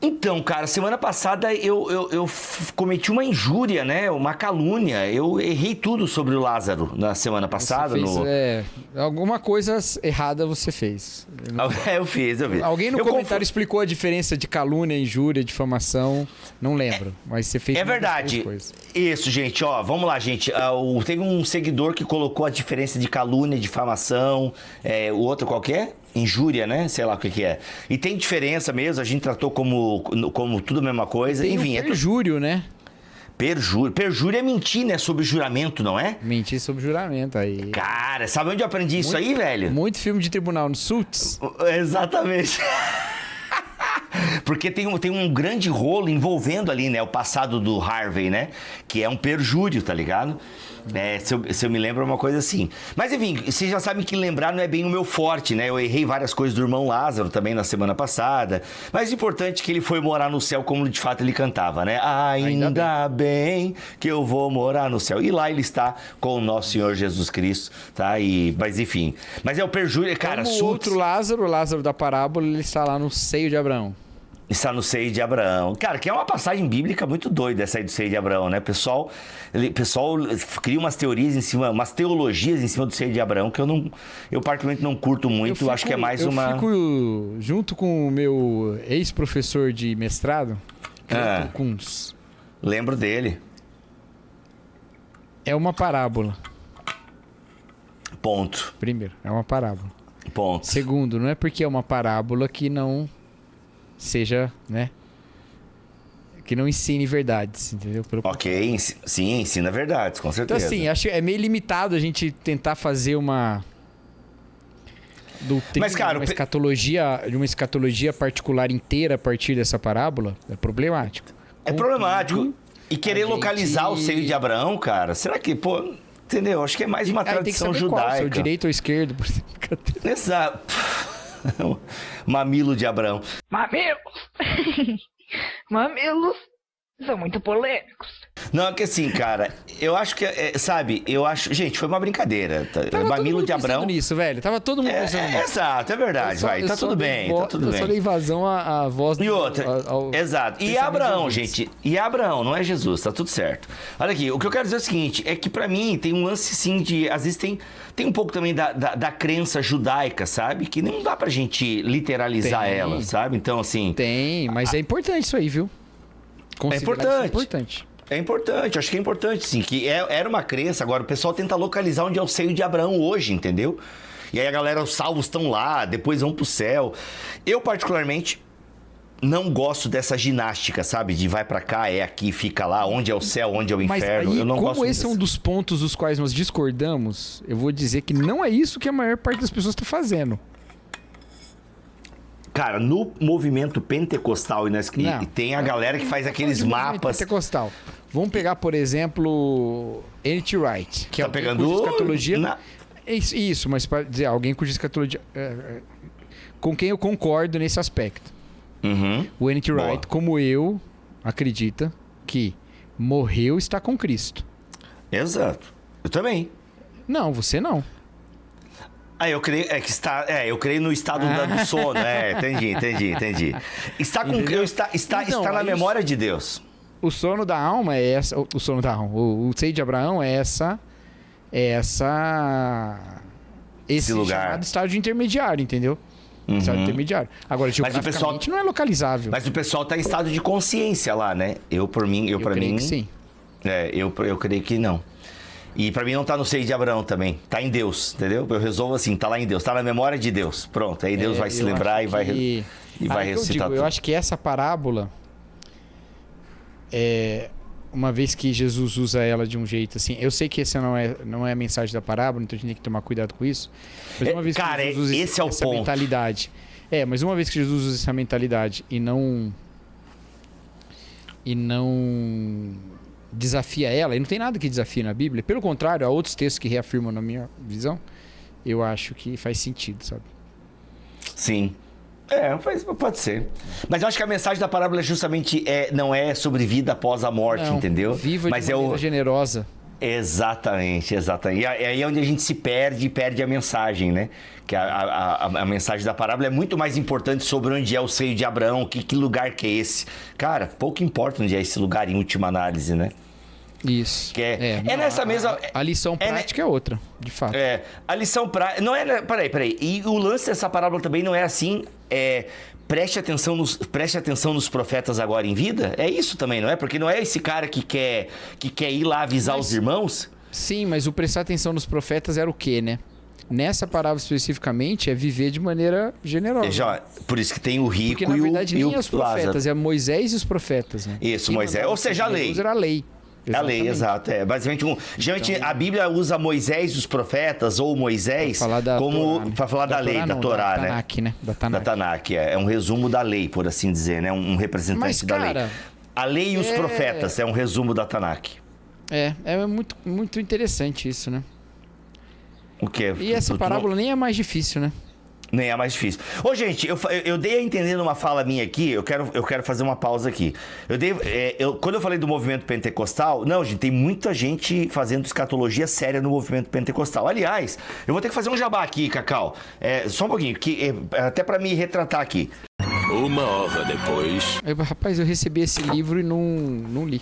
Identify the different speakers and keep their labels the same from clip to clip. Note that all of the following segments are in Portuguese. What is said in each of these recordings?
Speaker 1: Então, cara, semana passada eu cometi uma injúria, né? Uma calúnia. Eu errei tudo sobre o Lázaro na semana passada.
Speaker 2: Alguma coisa errada você fez.
Speaker 1: Eu fiz.
Speaker 2: Alguém no comentário explicou a diferença de calúnia, injúria, difamação. Não lembro, mas você fez.
Speaker 1: É verdade. Isso, gente. Ó, vamos lá, gente. Teve um seguidor que colocou a diferença de calúnia, difamação. O outro qualquer? Injúria, né? Sei lá o que é. E tem diferença mesmo, a gente tratou como tudo a mesma coisa.
Speaker 2: Tem
Speaker 1: enfim,
Speaker 2: perjúrio, né?
Speaker 1: Perjúrio é mentir, né? Sobre juramento, não é?
Speaker 2: Mentir sobre juramento aí.
Speaker 1: Cara, sabe onde eu aprendi isso aí, velho?
Speaker 2: Muito filme de tribunal no Suits.
Speaker 1: Exatamente. Porque tem um grande rolo envolvendo ali, né? O passado do Harvey, né? Que é um perjúrio, tá ligado? Se eu me lembro, é uma coisa assim. Mas enfim, vocês já sabem que lembrar não é bem o meu forte, né? Eu errei várias coisas do irmão Lázaro também na semana passada. Mas o importante é que ele foi morar no céu como de fato ele cantava, né? Ainda bem que eu vou morar no céu. E lá ele está com o nosso Senhor Jesus Cristo, tá? Mas enfim. Mas é o perjúrio, cara.
Speaker 2: Como o outro Lázaro, o Lázaro da parábola, ele está lá no seio de Abraão.
Speaker 1: Está no seio de Abraão. Cara, que é uma passagem bíblica muito doida essa aí do seio de Abraão, né? O pessoal cria umas teorias em cima, umas teologias em cima do seio de Abraão que eu particularmente não curto muito. Acho que é mais uma...
Speaker 2: Eu fico junto com o meu ex-professor de mestrado, Cleiton Kunz.
Speaker 1: Lembro dele.
Speaker 2: É uma parábola.
Speaker 1: Ponto.
Speaker 2: Primeiro, é uma parábola.
Speaker 1: Ponto.
Speaker 2: Segundo, não é porque é uma parábola que não... seja, né? Que não ensine verdades, entendeu?
Speaker 1: Ok, sim, ensina verdades, com certeza.
Speaker 2: Então, assim, acho que é meio limitado a gente tentar fazer uma doutrina,
Speaker 1: mas, cara,
Speaker 2: de uma escatologia particular inteira a partir dessa parábola. É problemático.
Speaker 1: É problemático. E querer localizar o seio de Abraão, cara, será que, pô... Entendeu? Acho que é mais uma tradição judaica.
Speaker 2: Qual, direito ou esquerdo?
Speaker 1: Exato. Mamilo de Abraão.
Speaker 3: Mamilos! Mamilos são muito polêmicos.
Speaker 1: Não, é que assim, cara, eu acho que, sabe, gente, foi uma brincadeira. Mamilo de Abraão.
Speaker 2: Nisso, velho. Tava todo mundo pensando nisso.
Speaker 1: Exato, é verdade, tá tudo bem, tá tudo bem.
Speaker 2: Eu só dei vazão à voz
Speaker 1: do... E outra, exato. E Abraão, gente, não é Jesus, tá tudo certo. Olha aqui, o que eu quero dizer é o seguinte, é que pra mim tem um lance, sim, às vezes tem um pouco também da crença judaica, sabe? Que não dá pra gente literalizar ela, sabe? Então, assim...
Speaker 2: Tem, mas é importante isso aí, viu?
Speaker 1: É importante. É importante, acho que é importante, sim. Que era uma crença, agora o pessoal tenta localizar onde é o seio de Abraão hoje, entendeu? E aí a galera, os salvos estão lá, depois vão pro céu. Eu, particularmente, não gosto dessa ginástica, sabe? De vai pra cá, é aqui, fica lá, onde é o céu, onde é o inferno.
Speaker 2: Aí,
Speaker 1: eu não gosto
Speaker 2: como esse é um dos pontos dos quais nós discordamos, eu vou dizer que não é isso que a maior parte das pessoas está fazendo.
Speaker 1: Cara, no movimento pentecostal tem a galera que faz aqueles mapas...
Speaker 2: Pentecostal. Vamos pegar, por exemplo, N.T. Wright, que é alguém cuja escatologia... Isso, mas para dizer, alguém cuja escatologia... com quem eu concordo nesse aspecto.
Speaker 1: Uhum.
Speaker 2: O N.T. Wright, como eu, acredita que morreu está com Cristo.
Speaker 1: Exato. Eu também.
Speaker 2: Não, você não.
Speaker 1: Eu creio eu creio no estado do sono. Entendi. Está na memória de Deus.
Speaker 2: O sono da alma é essa. O sono da alma. O seio de Abraão é esse
Speaker 1: lugar.
Speaker 2: Chamado estágio intermediário, entendeu?
Speaker 1: Uhum.
Speaker 2: Estado intermediário. Agora, geograficamente não é localizável.
Speaker 1: Mas o pessoal está em estado de consciência lá, né? Eu creio
Speaker 2: que sim.
Speaker 1: Eu creio que não. E pra mim não tá no seio de Abraão também. Tá em Deus, entendeu? Eu resolvo assim, tá lá em Deus. Tá na memória de Deus. Pronto, aí Deus vai se lembrar e vai ressuscitar tudo.
Speaker 2: Eu acho que essa parábola, uma vez que Jesus usa ela de um jeito assim... Eu sei que essa não é a mensagem da parábola, então a gente tem que tomar cuidado com isso. Mas uma vez que Jesus usa
Speaker 1: esse é o
Speaker 2: essa
Speaker 1: ponto.
Speaker 2: mentalidade... mas uma vez que Jesus usa essa mentalidade e não desafia ela, e não tem nada que desafie na Bíblia, pelo contrário, há outros textos que reafirmam na minha visão, eu acho que faz sentido, sabe?
Speaker 1: Sim. Pode ser. Mas eu acho que a mensagem da parábola justamente não é sobre vida após a morte, entendeu?
Speaker 2: Viva de maneira generosa.
Speaker 1: Exatamente. E aí é onde a gente se perde a mensagem, né? Que a mensagem da parábola é muito mais importante sobre onde é o seio de Abraão, que lugar que é esse. Cara, pouco importa onde é esse lugar em última análise, né?
Speaker 2: Isso.
Speaker 1: Nessa mesma...
Speaker 2: A lição prática é outra, de fato.
Speaker 1: A lição prática... Não é... Peraí. E o lance dessa parábola também não é assim... Preste atenção nos profetas agora em vida? É isso também, não é? Porque não é esse cara que quer ir lá avisar os irmãos?
Speaker 2: Sim, mas o prestar atenção nos profetas era o quê, né? Nessa parábola especificamente é viver de maneira generosa.
Speaker 1: Por isso que tem o rico
Speaker 2: porque, na verdade,
Speaker 1: e
Speaker 2: nem os profetas, é Moisés e os profetas, né?
Speaker 1: Isso, Moisés. Ou seja, a lei.
Speaker 2: Deus era a lei.
Speaker 1: Exatamente. A lei, exato. Basicamente, geralmente a Bíblia usa Moisés e os profetas, ou Moisés, para falar da lei, da Torá, né?
Speaker 2: Tanakh, né?
Speaker 1: Da Tanakh. É um resumo da lei, por assim dizer, né? Um representante da lei. A lei e os profetas é um resumo da Tanakh.
Speaker 2: É muito, muito interessante isso, né?
Speaker 1: O quê?
Speaker 2: E essa parábola nem é mais difícil, né?
Speaker 1: Nem é mais difícil. Ô, gente, eu dei a entender numa fala minha aqui, eu quero fazer uma pausa aqui. Quando eu falei do movimento pentecostal, não, gente, tem muita gente fazendo escatologia séria no movimento pentecostal. Aliás, eu vou ter que fazer um jabá aqui, Cacau. Só um pouquinho, até para me retratar aqui.
Speaker 4: 1 hora depois.
Speaker 2: Rapaz, eu recebi esse livro e não li.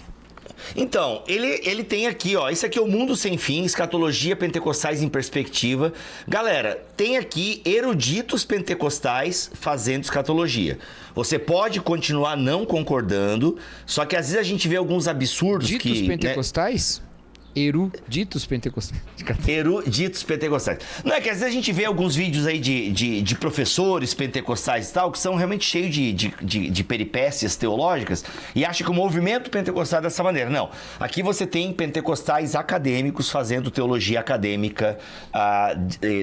Speaker 1: Então, ele tem aqui, ó, isso aqui é o Mundo Sem Fim, Escatologia Pentecostais em Perspectiva. Galera, tem aqui eruditos pentecostais fazendo escatologia. Você pode continuar não concordando, só que às vezes a gente vê alguns absurdos
Speaker 2: Ditos pentecostais? Né? Eruditos pentecostais.
Speaker 1: Eruditos pentecostais. Não é que às vezes a gente vê alguns vídeos aí de professores pentecostais e tal, que são realmente cheios de peripécias teológicas, e acha que o movimento pentecostal é dessa maneira. Não. Aqui você tem pentecostais acadêmicos fazendo teologia acadêmica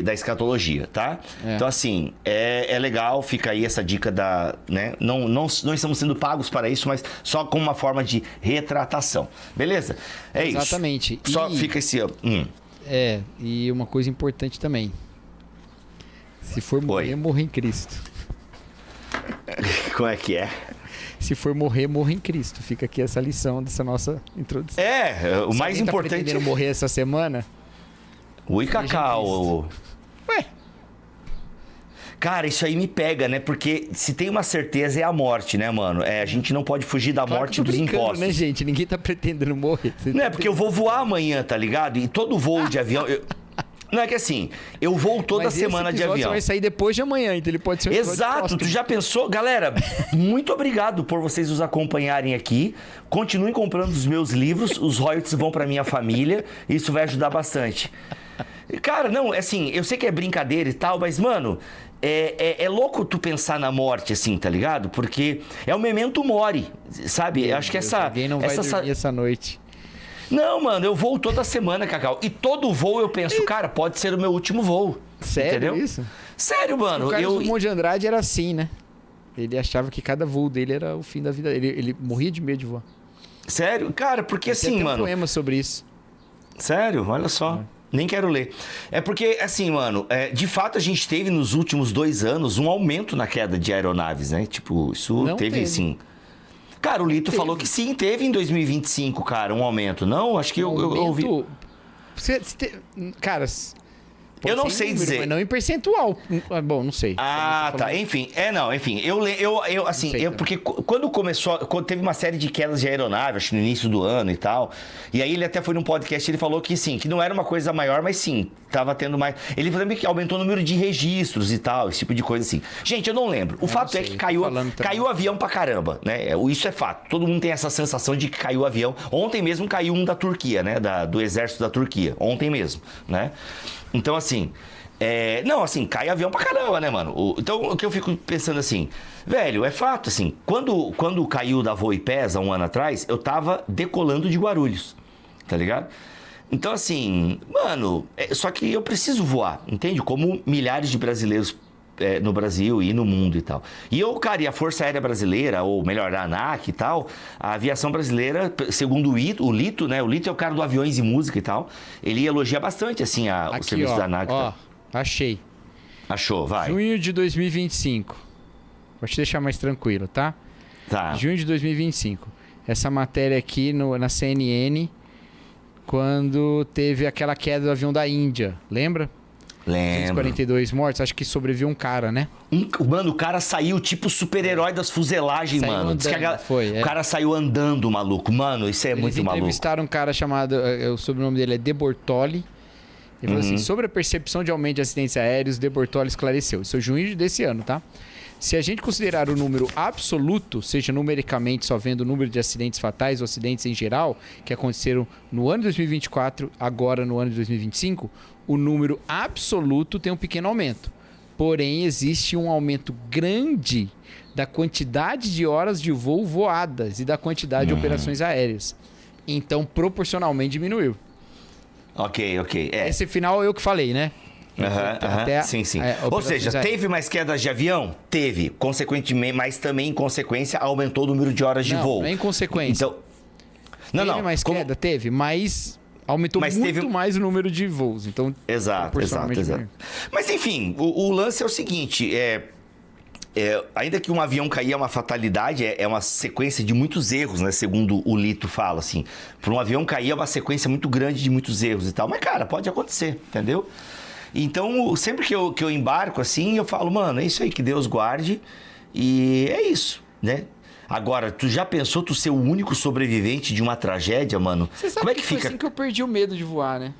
Speaker 1: da escatologia, tá? Então, assim, é legal, fica aí essa dica da... Né? Não estamos sendo pagos para isso, mas só como uma forma de retratação. Beleza? Isso.
Speaker 2: Exatamente.
Speaker 1: Só fica esse...
Speaker 2: e uma coisa importante também. Se for morrer, morrer em Cristo.
Speaker 1: Como é que é?
Speaker 2: Se for morrer, morrer em Cristo. Fica aqui essa lição dessa nossa introdução.
Speaker 1: O mais importante...
Speaker 2: Se pretendendo morrer essa semana...
Speaker 1: Ui, Cacau.
Speaker 2: Ué?
Speaker 1: Cara, isso aí me pega, né? Porque se tem uma certeza é a morte, né, mano? A gente não pode fugir da morte dos impostos.
Speaker 2: Né, gente? Ninguém tá pretendendo morrer.
Speaker 1: Não é porque eu vou voar amanhã, tá ligado? E todo voo de avião... Não é que assim, eu vou toda semana de avião.
Speaker 2: Vai sair depois de amanhã, então ele pode ser...
Speaker 1: Exato, tu já pensou? Galera, muito obrigado por vocês nos acompanharem aqui. Continuem comprando os meus livros, os royalties vão pra minha família. Isso vai ajudar bastante. Cara, não, assim, eu sei que é brincadeira e tal, mas, mano... É louco tu pensar na morte, assim, tá ligado? Porque é o memento mori, sabe? Eu acho que
Speaker 2: alguém não vai dormir essa noite.
Speaker 1: Não, mano, eu voo toda semana, Cacau. E todo voo eu penso, cara, pode ser o meu último voo.
Speaker 2: Sério,
Speaker 1: entendeu?
Speaker 2: Isso?
Speaker 1: Sério, mano.
Speaker 2: O Carlos Drummond de Andrade era assim, né? Ele achava que cada voo dele era o fim da vida. Ele morria de medo de voar.
Speaker 1: Sério? Cara, porque assim,
Speaker 2: tem
Speaker 1: mano...
Speaker 2: um poema sobre isso.
Speaker 1: Sério? Olha só. Nem quero ler. É porque, assim, mano, de fato a gente teve nos últimos 2 anos um aumento na queda de aeronaves, né? Tipo, isso não teve, sim. Cara, o Lito falou que sim, teve em 2025, cara, um aumento. Não, acho que eu ouvi. Cara, eu não sei dizer.
Speaker 2: Mas não em percentual. Bom, não sei.
Speaker 1: Ah, tá. Enfim, enfim. Porque quando teve uma série de quedas de aeronave, acho que no início do ano e tal. E aí ele até foi num podcast, ele falou que sim, que não era uma coisa maior, mas sim, tava tendo mais. Ele falou que aumentou o número de registros e tal, esse tipo de coisa assim. Gente, eu não lembro. O fato é que caiu o avião pra caramba, né? Isso é fato. Todo mundo tem essa sensação de que caiu o avião. Ontem mesmo caiu um da Turquia, né? Do exército da Turquia. Ontem mesmo, né? Então, assim... Não, assim, cai avião pra caramba, né, mano? Então, o que eu fico pensando assim... Velho, é fato, assim... Quando caiu da Voipesa 1 ano atrás, eu tava decolando de Guarulhos. Tá ligado? Então, assim... Mano, só que eu preciso voar, entende? Como milhares de brasileiros no Brasil e no mundo e tal. E a Força Aérea Brasileira, ou melhor, a ANAC e tal, a aviação brasileira, segundo o Lito, né? O Lito é o cara do Aviões e Música e tal. Ele elogia bastante, assim, o serviço da ANAC.
Speaker 2: Ó, achei.
Speaker 1: Achou, vai.
Speaker 2: Junho de 2025. Vou te deixar mais tranquilo, tá?
Speaker 1: Tá.
Speaker 2: Junho de 2025. Essa matéria aqui na CNN, Quando teve aquela queda do avião da Índia, lembra?
Speaker 1: Lembro.
Speaker 2: 42 mortos, acho que sobreviveu um cara, né?
Speaker 1: Mano, o cara saiu tipo super-herói das fuselagens,
Speaker 2: Saiu
Speaker 1: mano. Diz que
Speaker 2: foi,
Speaker 1: o cara saiu andando, maluco. Mano, isso é muito maluco.
Speaker 2: Eles entrevistaram um cara chamado... O sobrenome dele é De Bortoli. Ele falou assim, sobre a percepção de aumento de acidentes aéreos, De Bortoli esclareceu. Isso é junho desse ano, tá? Se a gente considerar o número absoluto, seja numericamente só vendo o número de acidentes fatais ou acidentes em geral, que aconteceram no ano de 2024, agora no ano de 2025, o número absoluto tem um pequeno aumento. Porém, existe um aumento grande da quantidade de horas de voo voadas e da quantidade de operações aéreas. Então, proporcionalmente diminuiu.
Speaker 1: Ok.
Speaker 2: Esse final eu que falei, né?
Speaker 1: Sim. Ou seja, teve mais quedas de avião? Teve. Consequentemente, mas também em consequência aumentou o número de horas de voo.
Speaker 2: Não é em consequência.
Speaker 1: Então,
Speaker 2: teve mais queda? Teve, mas aumentou muito mais o número de voos. Então,
Speaker 1: exato. Mas enfim, o lance é o seguinte, ainda que um avião cair é uma fatalidade, é uma sequência de muitos erros, né? Segundo o Lito fala, assim. Para um avião cair é uma sequência muito grande de muitos erros e tal. Mas, cara, pode acontecer, entendeu? Então, sempre que eu embarco assim, eu falo, mano, é isso aí, que Deus guarde. E é isso, né? Agora, tu já pensou tu ser o único sobrevivente de uma tragédia, mano?
Speaker 2: Você sabe
Speaker 1: como é que fica?
Speaker 2: Foi assim que eu perdi o medo de voar, né?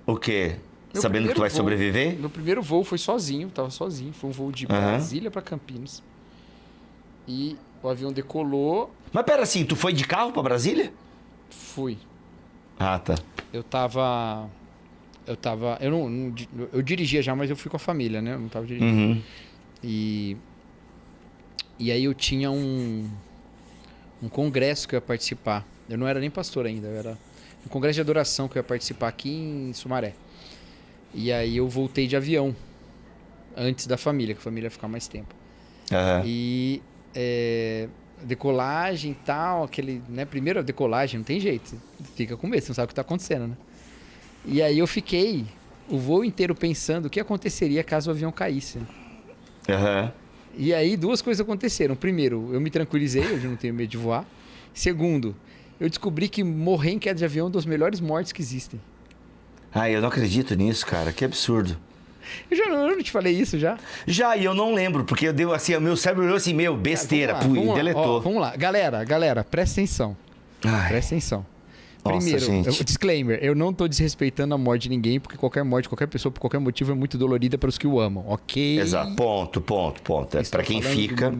Speaker 1: O quê? Sabendo que tu vai sobreviver?
Speaker 2: Meu primeiro voo foi sozinho, tava sozinho. Foi um voo de Brasília pra Campinas. E o avião decolou.
Speaker 1: Mas pera assim, tu foi de carro pra Brasília?
Speaker 2: Fui.
Speaker 1: Ah, tá.
Speaker 2: Eu dirigia já, mas eu fui com a família, né? Eu não tava dirigindo. E aí eu tinha um congresso que eu ia participar. Eu não era nem pastor ainda, eu era um congresso de adoração que eu ia participar aqui em Sumaré. E aí eu voltei de avião antes da família, que a família ia ficar mais tempo. E decolagem e tal, aquele, né? Primeiro a decolagem, não tem jeito. Você fica com medo, você não sabe o que tá acontecendo, né? E aí eu fiquei o voo inteiro pensando o que aconteceria caso o avião caísse. E aí duas coisas aconteceram. Primeiro, eu me tranquilizei, eu já não tenho medo de voar. Segundo, eu descobri que morrer em queda de avião é uma das melhores mortes que existem.
Speaker 1: Eu não acredito nisso, cara. Que absurdo.
Speaker 2: Eu não te falei isso já?
Speaker 1: Já, e eu não lembro, porque eu dei assim, o meu cérebro olhou assim, besteira, deletou.
Speaker 2: Vamos lá. Galera, presta atenção. Presta atenção. Primeiro, disclaimer, eu não tô desrespeitando a morte de ninguém, porque qualquer morte, qualquer pessoa, por qualquer motivo, é muito dolorida para os que o amam, ok?
Speaker 1: Exato, ponto. É para quem fica...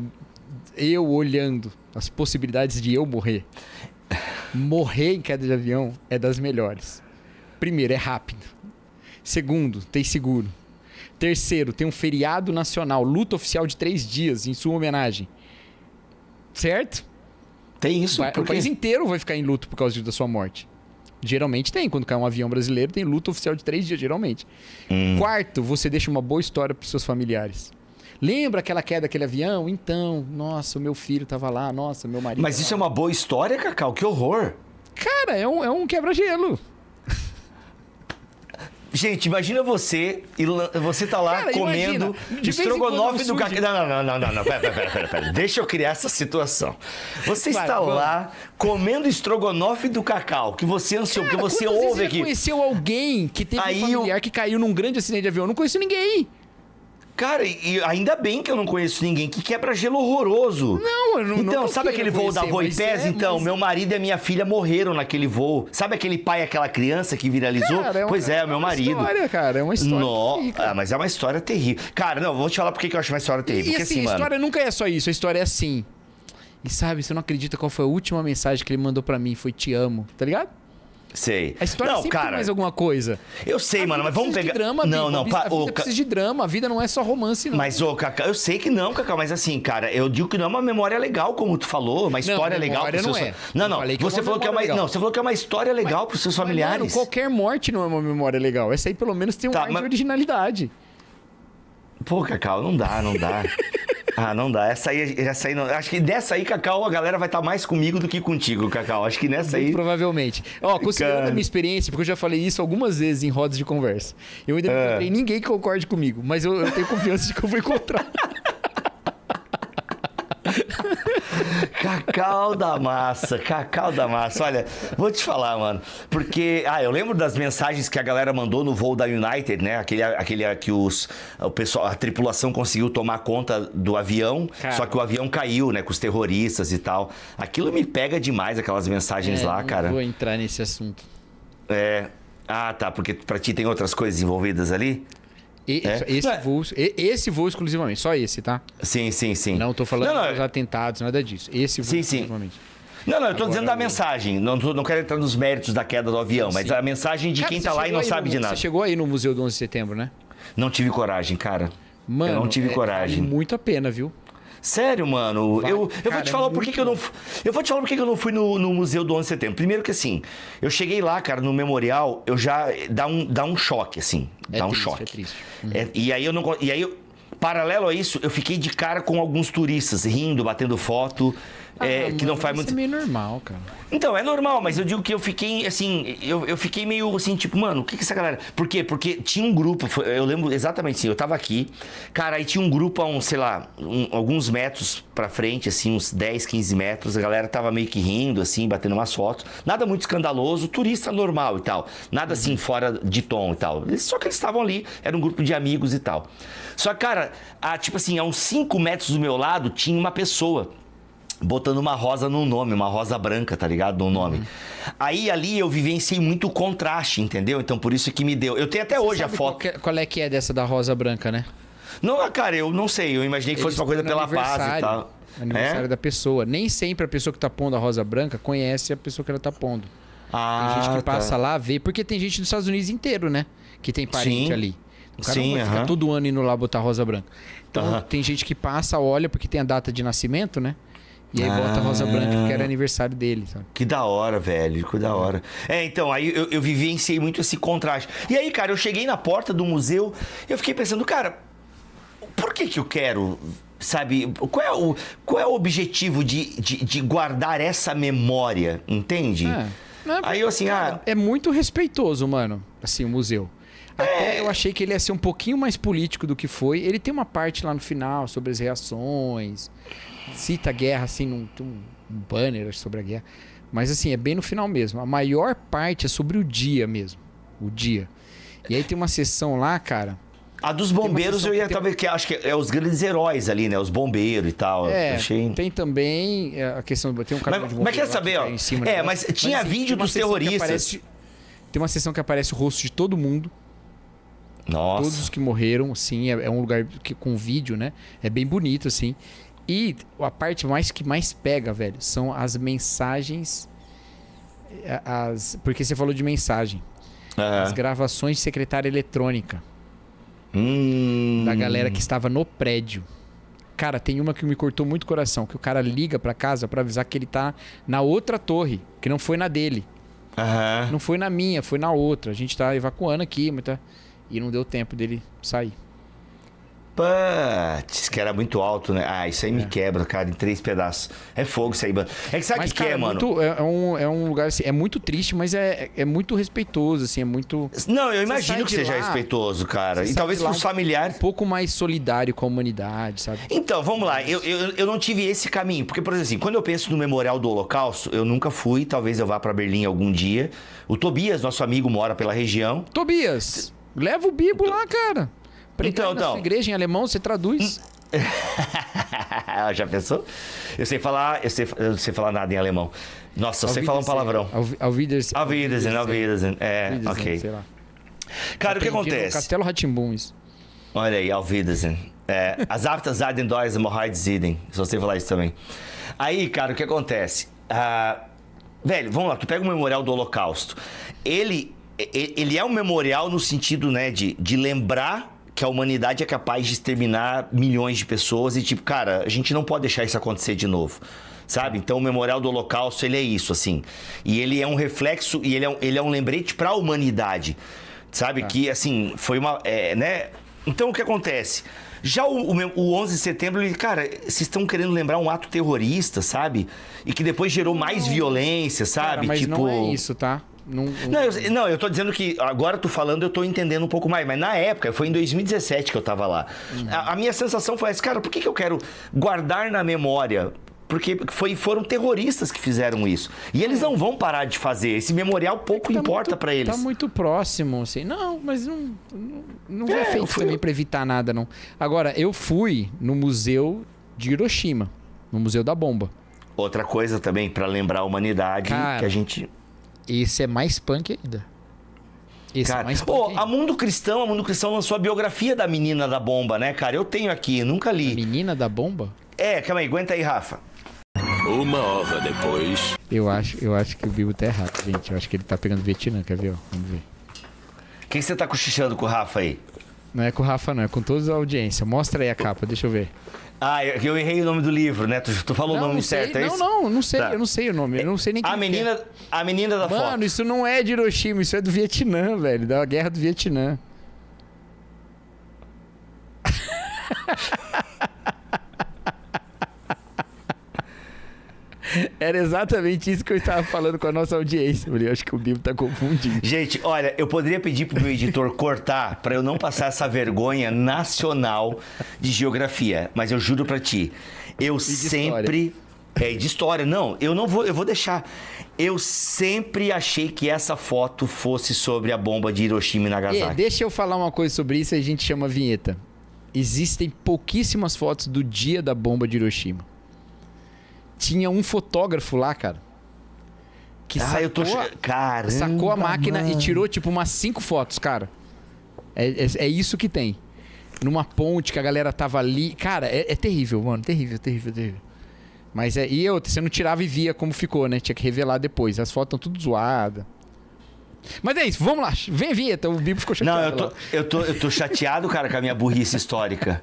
Speaker 2: Eu olhando as possibilidades de eu morrer. Morrer em queda de avião é das melhores. Primeiro, é rápido. Segundo, tem seguro. Terceiro, tem um feriado nacional, luta oficial de 3 dias em sua homenagem. Certo?
Speaker 1: Tem isso.
Speaker 2: O país inteiro vai ficar em luto por causa da sua morte. Geralmente tem. Quando cai um avião brasileiro, tem luta oficial de 3 dias, geralmente. Quarto, você deixa uma boa história para os seus familiares. Lembra aquela queda daquele avião? Então, nossa, o meu filho estava lá, nossa, meu marido...
Speaker 1: Mas isso é uma boa história, Cacau? Que horror!
Speaker 2: Cara, é um quebra-gelo.
Speaker 1: Gente, imagina você tá lá, cara, comendo estrogonofe do Cacau. Não, pera. Deixa eu criar essa situação. Você está lá comendo estrogonofe do Cacau, que você ansiou, porque você ouve aqui.
Speaker 2: Você conheceu alguém que teve um familiar que caiu num grande acidente de avião? Eu não conheço ninguém.
Speaker 1: Cara, e ainda bem que eu não conheço ninguém. Que quebra-gelo horroroso.
Speaker 2: Não, eu não.
Speaker 1: Então, sabe aquele voo da Voipés? Então, meu marido e minha filha morreram naquele voo. Sabe aquele pai e aquela criança que viralizou? Cara, é o meu marido.
Speaker 2: História, cara, é uma história.
Speaker 1: Mas é uma história terrível. Cara, não, vou te falar porque eu acho uma história terrível.
Speaker 2: Porque, assim, a história nunca é só isso. A história é assim. E sabe, você não acredita qual foi a última mensagem que ele mandou pra mim? Foi te amo, tá ligado?
Speaker 1: Sei.
Speaker 2: A história sempre tem mais alguma coisa.
Speaker 1: Eu sei, mano, mas vamos pegar...
Speaker 2: Drama, a vida precisa de drama, a vida não é só romance, não.
Speaker 1: Mas, Cacau, eu sei que não, Cacau, mas assim, cara, eu digo que não é uma memória legal, como tu falou, uma história legal pros seus... Não, você falou que é uma... Não, você falou que é uma história legal pros seus familiares.
Speaker 2: Mano, qualquer morte não é uma memória legal. Essa aí pelo menos tem um ar de originalidade.
Speaker 1: Pô, Cacau, não dá. Não dá. Essa aí não. Acho que dessa aí, Cacau, a galera vai estar mais comigo do que contigo, Cacau. Acho que nessa aí...
Speaker 2: Provavelmente. Considerando a minha experiência, porque eu já falei isso algumas vezes em rodas de conversa. Eu ainda não encontrei ninguém que concorde comigo, mas eu tenho confiança de que eu vou encontrar.
Speaker 1: Cacau da massa, cacau da massa. Olha, vou te falar, mano. Porque, eu lembro das mensagens que a galera mandou no voo da United, né? Aquele que o pessoal, a tripulação conseguiu tomar conta do avião, cara, só que o avião caiu, né? Com os terroristas e tal. Aquilo me pega demais, aquelas mensagens lá, cara.
Speaker 2: Não vou entrar nesse assunto.
Speaker 1: Tá, porque pra ti tem outras coisas envolvidas ali?
Speaker 2: Esse voo exclusivamente, só esse, tá?
Speaker 1: Sim.
Speaker 2: Não tô falando dos atentados, nada disso. Esse voo exclusivamente.
Speaker 1: Não, eu tô dizendo da mensagem. Não quero entrar nos méritos da queda do avião, mas a mensagem de quem tá lá e não sabe de nada.
Speaker 2: Você chegou aí no Museu do 11 de Setembro, né?
Speaker 1: Não tive coragem, cara.
Speaker 2: Mano,
Speaker 1: eu não tive coragem.
Speaker 2: Vale muito a pena, viu?
Speaker 1: Sério, mano. Eu vou te falar por que eu não fui. Eu vou te falar por que eu não fui no Museu do 11 de Setembro. Primeiro que assim, eu cheguei lá, cara, no memorial, eu já dá um choque, assim. Dá um choque.
Speaker 2: É triste.
Speaker 1: E aí paralelo a isso, eu fiquei de cara com alguns turistas rindo, batendo foto. Que não faz muito.
Speaker 2: Isso é meio normal, cara.
Speaker 1: Então, é normal, mas eu digo que eu fiquei, assim, eu fiquei meio assim, tipo, mano, o que essa galera... Por quê? Porque tinha um grupo, eu lembro exatamente assim, eu tava aqui, cara, aí tinha um grupo a sei lá, alguns metros pra frente, assim, uns 10, 15 metros, a galera tava meio que rindo, assim, batendo umas fotos, nada muito escandaloso, turista normal e tal, nada assim, fora de tom e tal, só que eles estavam ali, era um grupo de amigos e tal. Só que, cara, tipo assim, a uns 5 metros do meu lado, tinha uma pessoa botando uma rosa no nome, uma rosa branca, tá ligado? No nome. Aí ali eu vivenciei muito contraste, entendeu? Então por isso que me deu. Eu tenho até hoje a foto.
Speaker 2: Qual é que é dessa da rosa branca, né?
Speaker 1: Não, cara, eu não sei. Eu imaginei que fosse uma coisa pela paz e tal.
Speaker 2: Aniversário da pessoa. Nem sempre a pessoa que tá pondo a rosa branca conhece a pessoa que ela tá pondo. Tem gente que passa lá, vê. Porque tem gente dos Estados Unidos inteiro, né? Que tem parente ali. O cara não vai ficar todo ano indo lá botar rosa branca. Então tem gente que passa, olha, porque tem a data de nascimento, né? E aí bota a rosa branca, porque era aniversário dele, sabe?
Speaker 1: Que da hora, velho, que da hora. Então, aí eu vivenciei muito esse contraste. E aí, cara, eu cheguei na porta do museu, eu fiquei pensando, cara, por que eu quero, sabe? Qual é o objetivo de guardar essa memória, entende? Aí eu assim,
Speaker 2: É muito respeitoso, mano, assim, o museu. Até eu achei que ele ia ser um pouquinho mais político do que foi. Ele tem uma parte lá no final sobre as reações... Cita a guerra, assim, um banner sobre a guerra. Mas, assim, é bem no final mesmo. A maior parte é sobre o dia mesmo. O dia. E aí tem uma sessão lá, cara...
Speaker 1: A dos bombeiros eu ia talvez... que acho que é os grandes heróis ali, né? Os bombeiros e tal.
Speaker 2: Tem também a questão... Tem um cara de bombeiro.
Speaker 1: Mas quer saber, ó... mas tinha vídeo dos terroristas.
Speaker 2: Tem uma sessão que aparece o rosto de todo mundo.
Speaker 1: Nossa.
Speaker 2: Todos os que morreram, assim. É um lugar com vídeo, né? É bem bonito, assim. E a parte que mais pega, velho, são as mensagens... Porque você falou de mensagem. As gravações de secretária eletrônica. Da galera que estava no prédio. Cara, tem uma que me cortou muito o coração. Que o cara liga pra casa pra avisar que ele tá na outra torre. Que não foi na dele. Não foi na minha, foi na outra. A gente tá evacuando aqui. E não deu tempo dele sair.
Speaker 1: Putz, que era muito alto, né? Isso aí me quebra, cara, em 3 pedaços. É fogo isso aí, mano. É que sabe o que é, mano?
Speaker 2: É um lugar assim, é muito triste, mas é muito respeitoso, assim, é muito...
Speaker 1: Não, eu imagino que seja respeitoso, cara. E talvez pros familiares...
Speaker 2: Um pouco mais solidário com a humanidade, sabe?
Speaker 1: Então, vamos lá. Eu não tive esse caminho. Porque, por exemplo, assim, quando eu penso no Memorial do Holocausto, eu nunca fui, talvez eu vá pra Berlim algum dia. O Tobias, nosso amigo, mora pela região.
Speaker 2: Tobias, leva o Bibo lá, cara. Então, na sua igreja em alemão, você traduz.
Speaker 1: Já pensou? Eu sei falar nada em alemão. Nossa, eu sei falar um palavrão.
Speaker 2: Auf Wiedersehen.
Speaker 1: Ok.
Speaker 2: Sei lá.
Speaker 1: Cara, o que acontece?
Speaker 2: Castelo Rá-Tim-Bum, isso.
Speaker 1: Olha aí, Auf Wiedersehen. As Aftas Zaden Dois Morheitsziden. Se você falar isso também. Aí, cara, o que acontece? Velho, vamos lá, tu pega o Memorial do Holocausto. Ele é um memorial no sentido, né, de lembrar que a humanidade é capaz de exterminar milhões de pessoas e, tipo, cara, a gente não pode deixar isso acontecer de novo, sabe? Então, o Memorial do Holocausto, ele é isso, assim. E ele é um reflexo, e ele é um lembrete para a humanidade, sabe? Que, assim, foi uma... né? Então, o que acontece? Já o 11 de setembro, cara, vocês estão querendo lembrar um ato terrorista, sabe? E que depois gerou mais violência, sabe?
Speaker 2: Cara, mas não é isso, tá?
Speaker 1: Não, eu tô dizendo que agora tu falando eu tô entendendo um pouco mais, mas na época, foi em 2017 que eu tava lá. A minha sensação foi essa, cara, por que eu quero guardar na memória Porque foram terroristas que fizeram isso. E eles não vão parar de fazer. Esse memorial pouco importa pra eles.
Speaker 2: Tá muito próximo, assim. Não, mas não é feito também pra evitar nada, não. Agora, eu fui no museu de Hiroshima, no Museu da Bomba.
Speaker 1: Outra coisa também, pra lembrar a humanidade,
Speaker 2: cara,
Speaker 1: que a gente...
Speaker 2: Esse é mais punk ainda. Esse é mais punk ainda.
Speaker 1: A Mundo Cristão lançou a biografia da menina da bomba, né, cara? Eu tenho aqui, nunca li.
Speaker 2: A menina da bomba?
Speaker 1: Calma aí, aguenta aí, Rafa.
Speaker 4: Uma hora depois.
Speaker 2: Eu acho que o Bibo tá errado, gente. Eu acho que ele tá pegando Vietnã, quer ver? Ó, vamos ver.
Speaker 1: O que você tá cochichando com o Rafa aí?
Speaker 2: Não é com o Rafa, não. É com toda a audiência. Mostra aí a capa, deixa eu ver.
Speaker 1: Eu errei o nome do livro, né? Tu falou o nome certo, é isso?
Speaker 2: Não sei. Tá. Eu não sei o nome. Eu não sei nem quem é.
Speaker 1: A menina da foto.
Speaker 2: Mano, isso não é de Hiroshima. Isso é do Vietnã, velho. Da Guerra do Vietnã. Era exatamente isso que eu estava falando com a nossa audiência. Eu acho que o Bibo tá confundindo.
Speaker 1: Gente, olha, eu poderia pedir pro meu editor cortar para eu não passar essa vergonha nacional de geografia, mas eu juro para ti, eu sempre... de história. Não, eu vou deixar. Eu sempre achei que essa foto fosse sobre a bomba de Hiroshima e Nagasaki.
Speaker 2: Deixa eu falar uma coisa sobre isso e a gente chama a vinheta. Existem pouquíssimas fotos do dia da bomba de Hiroshima. Tinha um fotógrafo lá, cara, que sacou a máquina, mano, e tirou tipo umas 5 fotos, cara. É isso que tem. Numa ponte que a galera tava ali. Cara, é terrível, mano. Terrível. Mas você não tirava e via como ficou, né? Tinha que revelar depois. As fotos estão tudo zoadas. Mas é isso, vamos lá. Vem a vinheta, o Bibo ficou chateado.
Speaker 1: Não, eu tô chateado, cara, com a minha burrice histórica.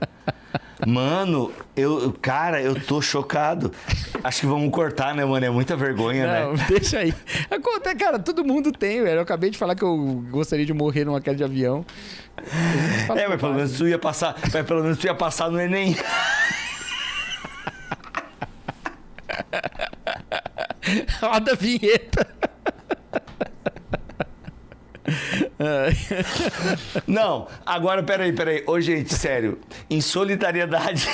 Speaker 1: Mano, eu tô chocado. Acho que vamos cortar, né, mano? É muita vergonha, né?
Speaker 2: Não, deixa aí. Cara, todo mundo tem, velho. Eu acabei de falar que eu gostaria de morrer numa queda de avião.
Speaker 1: Mas pelo menos tu ia passar no Enem.
Speaker 2: Roda a vinheta.
Speaker 1: Não, agora peraí. Ô, gente, sério. Em solidariedade.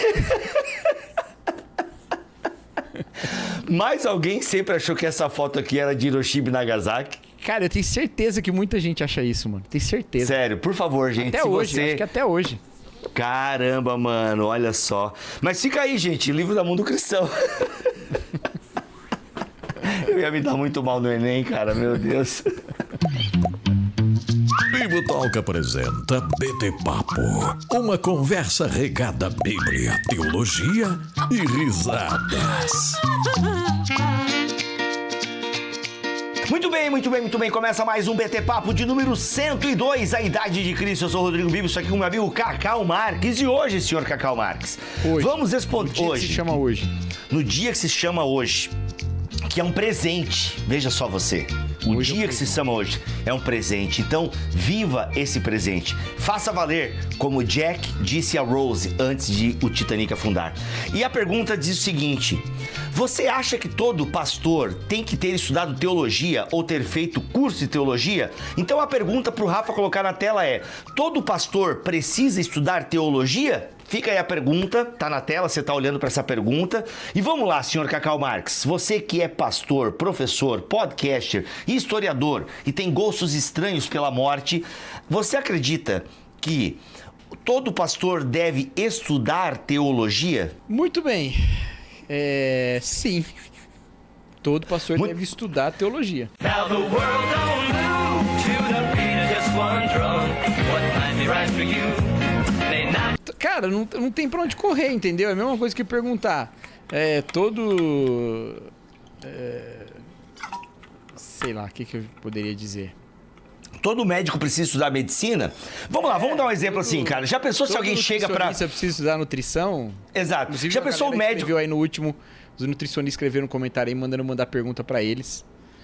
Speaker 1: Mas alguém sempre achou que essa foto aqui era de Hiroshima e Nagasaki?
Speaker 2: Cara, eu tenho certeza que muita gente acha isso, mano. Tenho certeza.
Speaker 1: Sério, por favor, gente.
Speaker 2: Até hoje, acho que até hoje.
Speaker 1: Caramba, mano, olha só. Mas fica aí, gente, livro da Mundo Cristão. Eu ia me dar muito mal no Enem, cara, meu Deus.
Speaker 5: Bibo Talk apresenta BT Papo, uma conversa regada à Bíblia, teologia e risadas.
Speaker 1: Muito bem. Começa mais um BT Papo de número 102, a Idade de Cristo. Eu sou o Rodrigo Bibo, estou aqui com o meu amigo Cacau Marques. E hoje, senhor Cacau Marques, vamos responder...
Speaker 2: No dia que se chama hoje.
Speaker 1: No dia que se chama hoje, que é um presente. Veja só você. O dia que se chama hoje é um presente. Então, viva esse presente. Faça valer, como Jack disse a Rose antes de o Titanic afundar. E a pergunta diz o seguinte: você acha que todo pastor tem que ter estudado teologia ou ter feito curso de teologia? Então a pergunta para o Rafa colocar na tela é: todo pastor precisa estudar teologia? Fica aí a pergunta, tá na tela, você tá olhando para essa pergunta. E vamos lá, senhor Cacau Marques, você que é pastor, professor, podcaster e historiador e tem gostos estranhos pela morte, você acredita que todo pastor deve estudar teologia?
Speaker 2: Muito bem. Sim. Todo pastor deve estudar teologia. Now the world don't move to the beat of just one drum. What might be right for you? Cara, não tem pra onde correr, entendeu? É a mesma coisa que perguntar. Sei lá, o que eu poderia dizer?
Speaker 1: Todo médico precisa estudar medicina? Vamos lá, vamos dar um exemplo assim, cara. Já pensou se alguém chega pra...
Speaker 2: Você precisa estudar nutrição?
Speaker 1: Exato.
Speaker 2: Inclusive,
Speaker 1: já pensou o médico...
Speaker 2: Viu aí no último, os nutricionistas escreveram um comentário aí, mandar pergunta pra eles.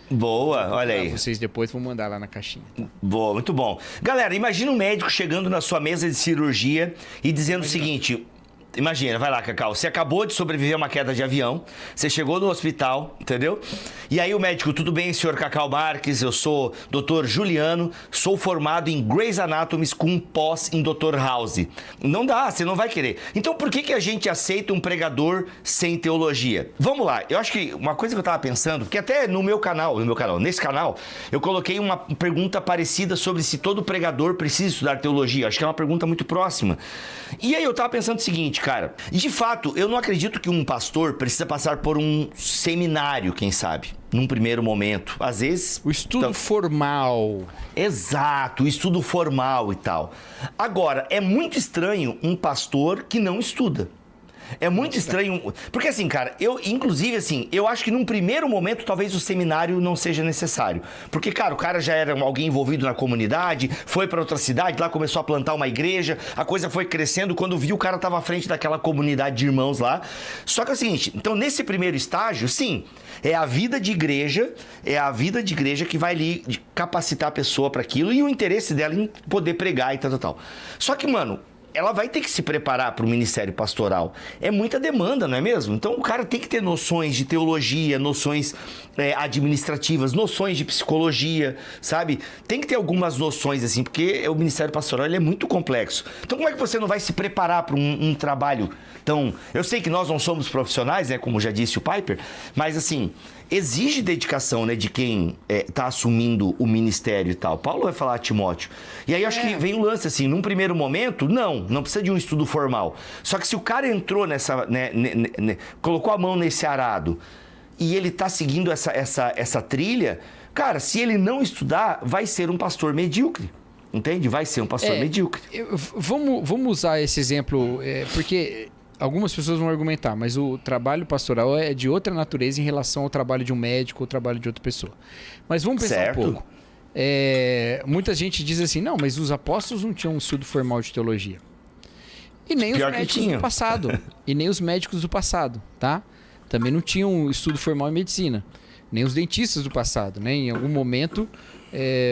Speaker 1: Boa, olha aí.
Speaker 2: Vocês depois vão mandar lá na caixinha.
Speaker 1: Boa, muito bom. Galera, imagina um médico chegando na sua mesa de cirurgia e dizendo o seguinte... Imagina, vai lá, Cacau. Você acabou de sobreviver a uma queda de avião, você chegou no hospital, entendeu? E aí o médico, tudo bem, senhor Cacau Marques, eu sou Dr. Juliano, sou formado em Grey's Anatomy com um pós em Dr. House. Não dá, você não vai querer. Então por que a gente aceita um pregador sem teologia? Vamos lá, eu acho que uma coisa que eu tava pensando, porque até nesse canal, eu coloquei uma pergunta parecida sobre se todo pregador precisa estudar teologia. Acho que é uma pergunta muito próxima. E aí eu tava pensando o seguinte, cara, de fato, eu não acredito que um pastor precisa passar por um seminário, quem sabe, num primeiro momento. Às vezes...
Speaker 2: O estudo formal.
Speaker 1: Exato, o estudo formal e tal. Agora, é muito estranho um pastor que não estuda. É muito estranho, porque assim, cara, inclusive assim, eu acho que num primeiro momento talvez o seminário não seja necessário. Porque, cara, o cara já era alguém envolvido na comunidade, foi pra outra cidade, lá começou a plantar uma igreja, a coisa foi crescendo, quando viu o cara tava à frente daquela comunidade de irmãos lá. Só que é o seguinte, então nesse primeiro estágio, sim, é a vida de igreja que vai ali capacitar a pessoa para aquilo e o interesse dela em poder pregar e tal. Só que, mano, ela vai ter que se preparar para o ministério pastoral. É muita demanda, não é mesmo? Então o cara tem que ter noções de teologia, noções administrativas, noções de psicologia, sabe? Tem que ter algumas noções assim, porque o ministério pastoral ele é muito complexo. Então como é que você não vai se preparar para um trabalho tão... Eu sei que nós não somos profissionais, né, como já disse o Piper, mas assim... Exige dedicação, né, de quem tá assumindo o ministério e tal. Paulo vai falar a Timóteo. E aí acho que vem o lance assim, num primeiro momento, não precisa de um estudo formal. Só que se o cara entrou nessa, colocou a mão nesse arado e ele tá seguindo essa trilha, cara, se ele não estudar, vai ser um pastor medíocre. Entende? Vai ser um pastor medíocre.
Speaker 2: Vamos usar esse exemplo, porque... Algumas pessoas vão argumentar, mas o trabalho pastoral é de outra natureza em relação ao trabalho de um médico ou ao trabalho de outra pessoa. Mas vamos pensar um pouco. Muita gente diz assim, não, mas os apóstolos não tinham um estudo formal de teologia. E nem os médicos do passado. E nem os médicos do passado, tá? Também não tinham um estudo formal em medicina. Nem os dentistas do passado, né? Em algum momento,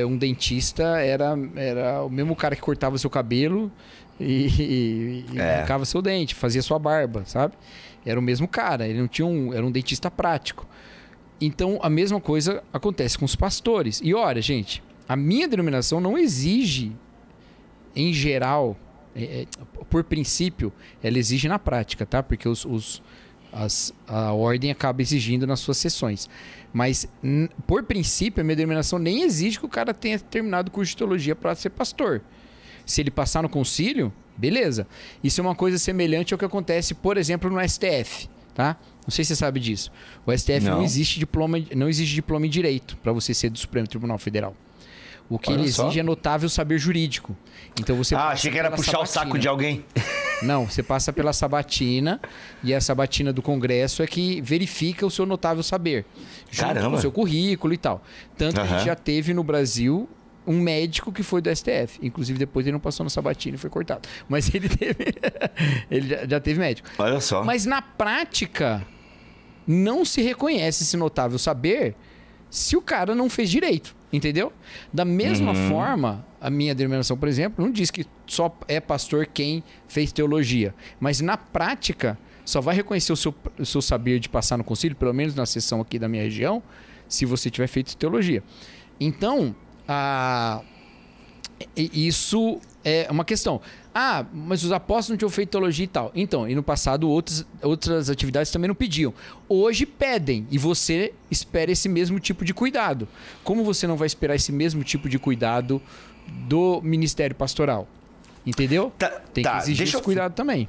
Speaker 2: um dentista era o mesmo cara que cortava seu cabelo... E arrancava seu dente, fazia sua barba, sabe? Era o mesmo cara, ele não tinha era um dentista prático. Então, a mesma coisa acontece com os pastores. E olha, gente, a minha denominação não exige, em geral, por princípio, ela exige na prática, tá? Porque a ordem acaba exigindo nas suas sessões. Mas, por princípio, a minha denominação nem exige que o cara tenha terminado o curso de teologia para ser pastor. Se ele passar no concílio, beleza. Isso é uma coisa semelhante ao que acontece, por exemplo, no STF, tá? Não sei se você sabe disso. O STF não exige diploma em direito para você ser do Supremo Tribunal Federal. O que ele exige é notável saber jurídico. Então você
Speaker 1: achei que era puxar o saco de alguém.
Speaker 2: Não, você passa pela sabatina e a sabatina do Congresso é que verifica o seu notável saber. Junto com o seu currículo e tal. Tanto que a gente já teve no Brasil um médico que foi do STF. Inclusive, depois ele não passou na sabatina e foi cortado. Mas ele teve... ele já teve médico.
Speaker 1: Olha só.
Speaker 2: Mas na prática, não se reconhece esse notável saber se o cara não fez direito. Entendeu? Da mesma forma, a minha denominação, por exemplo, não diz que só é pastor quem fez teologia. Mas na prática, só vai reconhecer o seu saber de passar no concílio, pelo menos na sessão aqui da minha região, se você tiver feito teologia. Então... isso é uma questão. Mas os apóstolos não tinham feito teologia e tal. Então, e no passado outras atividades também não pediam. Hoje pedem e você espera esse mesmo tipo de cuidado. Como você não vai esperar esse mesmo tipo de cuidado do ministério pastoral? Entendeu? Tem que exigir esse cuidado também.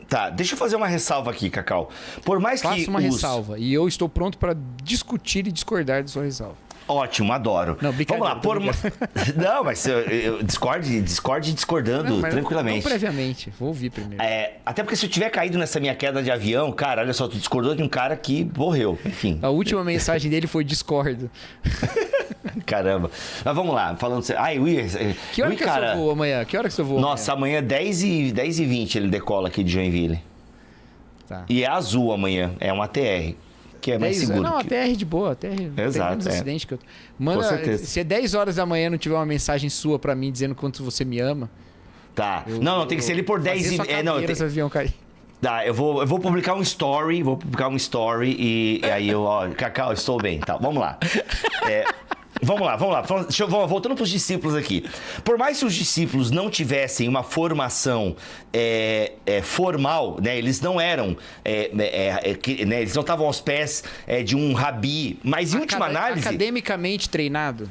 Speaker 1: Tá, deixa eu fazer uma ressalva aqui, Cacau. Por mais que
Speaker 2: faça uma ressalva e eu estou pronto para discutir e discordar da sua ressalva.
Speaker 1: Ótimo, adoro.
Speaker 2: Não, brincadeira.
Speaker 1: Vamos lá, Não, mas eu discorde discordando tranquilamente.
Speaker 2: Não previamente, vou ouvir primeiro.
Speaker 1: Até porque se eu tiver caído nessa minha queda de avião, cara, olha só, tu discordou de um cara que morreu, enfim.
Speaker 2: A última mensagem dele foi discordo.
Speaker 1: Caramba. Mas vamos lá, falando...
Speaker 2: Que hora que você voa amanhã? Que hora que você voa
Speaker 1: Nossa, amanhã 10h20 ele decola aqui de Joinville.
Speaker 2: Tá.
Speaker 1: E é azul amanhã, é uma TR. Que é mais seguro.
Speaker 2: Não, a TR de boa. A TR
Speaker 1: Exato,
Speaker 2: tem acidente que eu... Manda, se é 10 horas da manhã não tiver uma mensagem sua pra mim dizendo quanto você me ama...
Speaker 1: Tá. Não, tem que ser ali por 10
Speaker 2: e... Não, esse avião cair.
Speaker 1: Tá, eu vou publicar um story, e aí Cacau, estou bem. Tá, vamos lá. Vamos lá. Voltando para os discípulos aqui. Por mais que os discípulos não tivessem uma formação formal, né? Eles não eram, né? Eles não estavam aos pés de um rabi, mas em última análise...
Speaker 2: Academicamente treinado.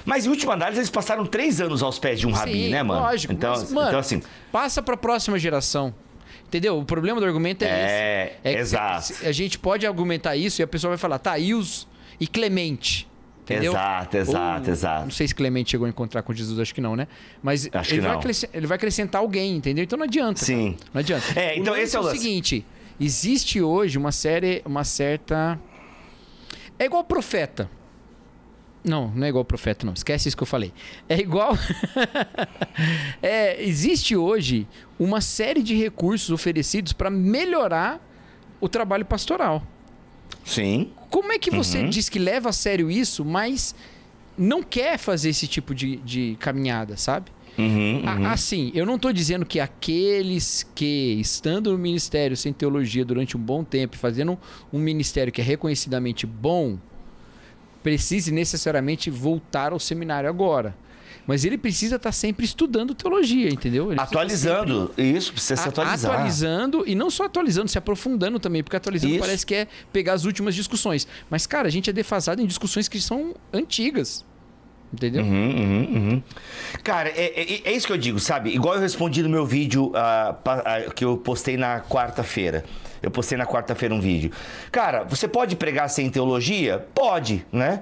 Speaker 1: Mas em última análise eles passaram 3 anos aos pés de um rabi, né, mano?
Speaker 2: Lógico,
Speaker 1: então,
Speaker 2: mas, mano,
Speaker 1: então assim...
Speaker 2: Passa para a próxima geração. Entendeu? O problema do argumento é esse.
Speaker 1: Exato.
Speaker 2: A gente pode argumentar isso e a pessoa vai falar, tá, e Clemente? Entendeu?
Speaker 1: Exato.
Speaker 2: Não sei se Clemente chegou a encontrar com Jesus, acho que não, né? Mas ele vai acrescentar alguém, entendeu? Então não adianta.
Speaker 1: Sim.
Speaker 2: Cara. Não adianta.
Speaker 1: Então esse é o lance.
Speaker 2: Seguinte, existe hoje uma certa... É igual profeta. Não é igual profeta, não. Esquece isso que eu falei. É igual... existe hoje uma série de recursos oferecidos para melhorar o trabalho pastoral.
Speaker 1: Sim.
Speaker 2: Como é que você diz que leva a sério isso, mas não quer fazer esse tipo de caminhada, sabe? Assim, eu não estou dizendo que aqueles que, estando no ministério sem teologia durante um bom tempo, fazendo um ministério que é reconhecidamente bom, precise necessariamente voltar ao seminário agora. Mas ele precisa estar sempre estudando teologia, entendeu? Ele
Speaker 1: atualizando. Isso, precisa se atualizar.
Speaker 2: Atualizando, e não só atualizando, se aprofundando também, porque atualizando parece que é pegar as últimas discussões. Mas, cara, a gente é defasado em discussões que são antigas. Entendeu?
Speaker 1: Cara, é isso que eu digo, sabe? Igual eu respondi no meu vídeo que eu postei na quarta-feira. Eu postei na quarta-feira um vídeo. Cara, você pode pregar sem teologia? Pode, né?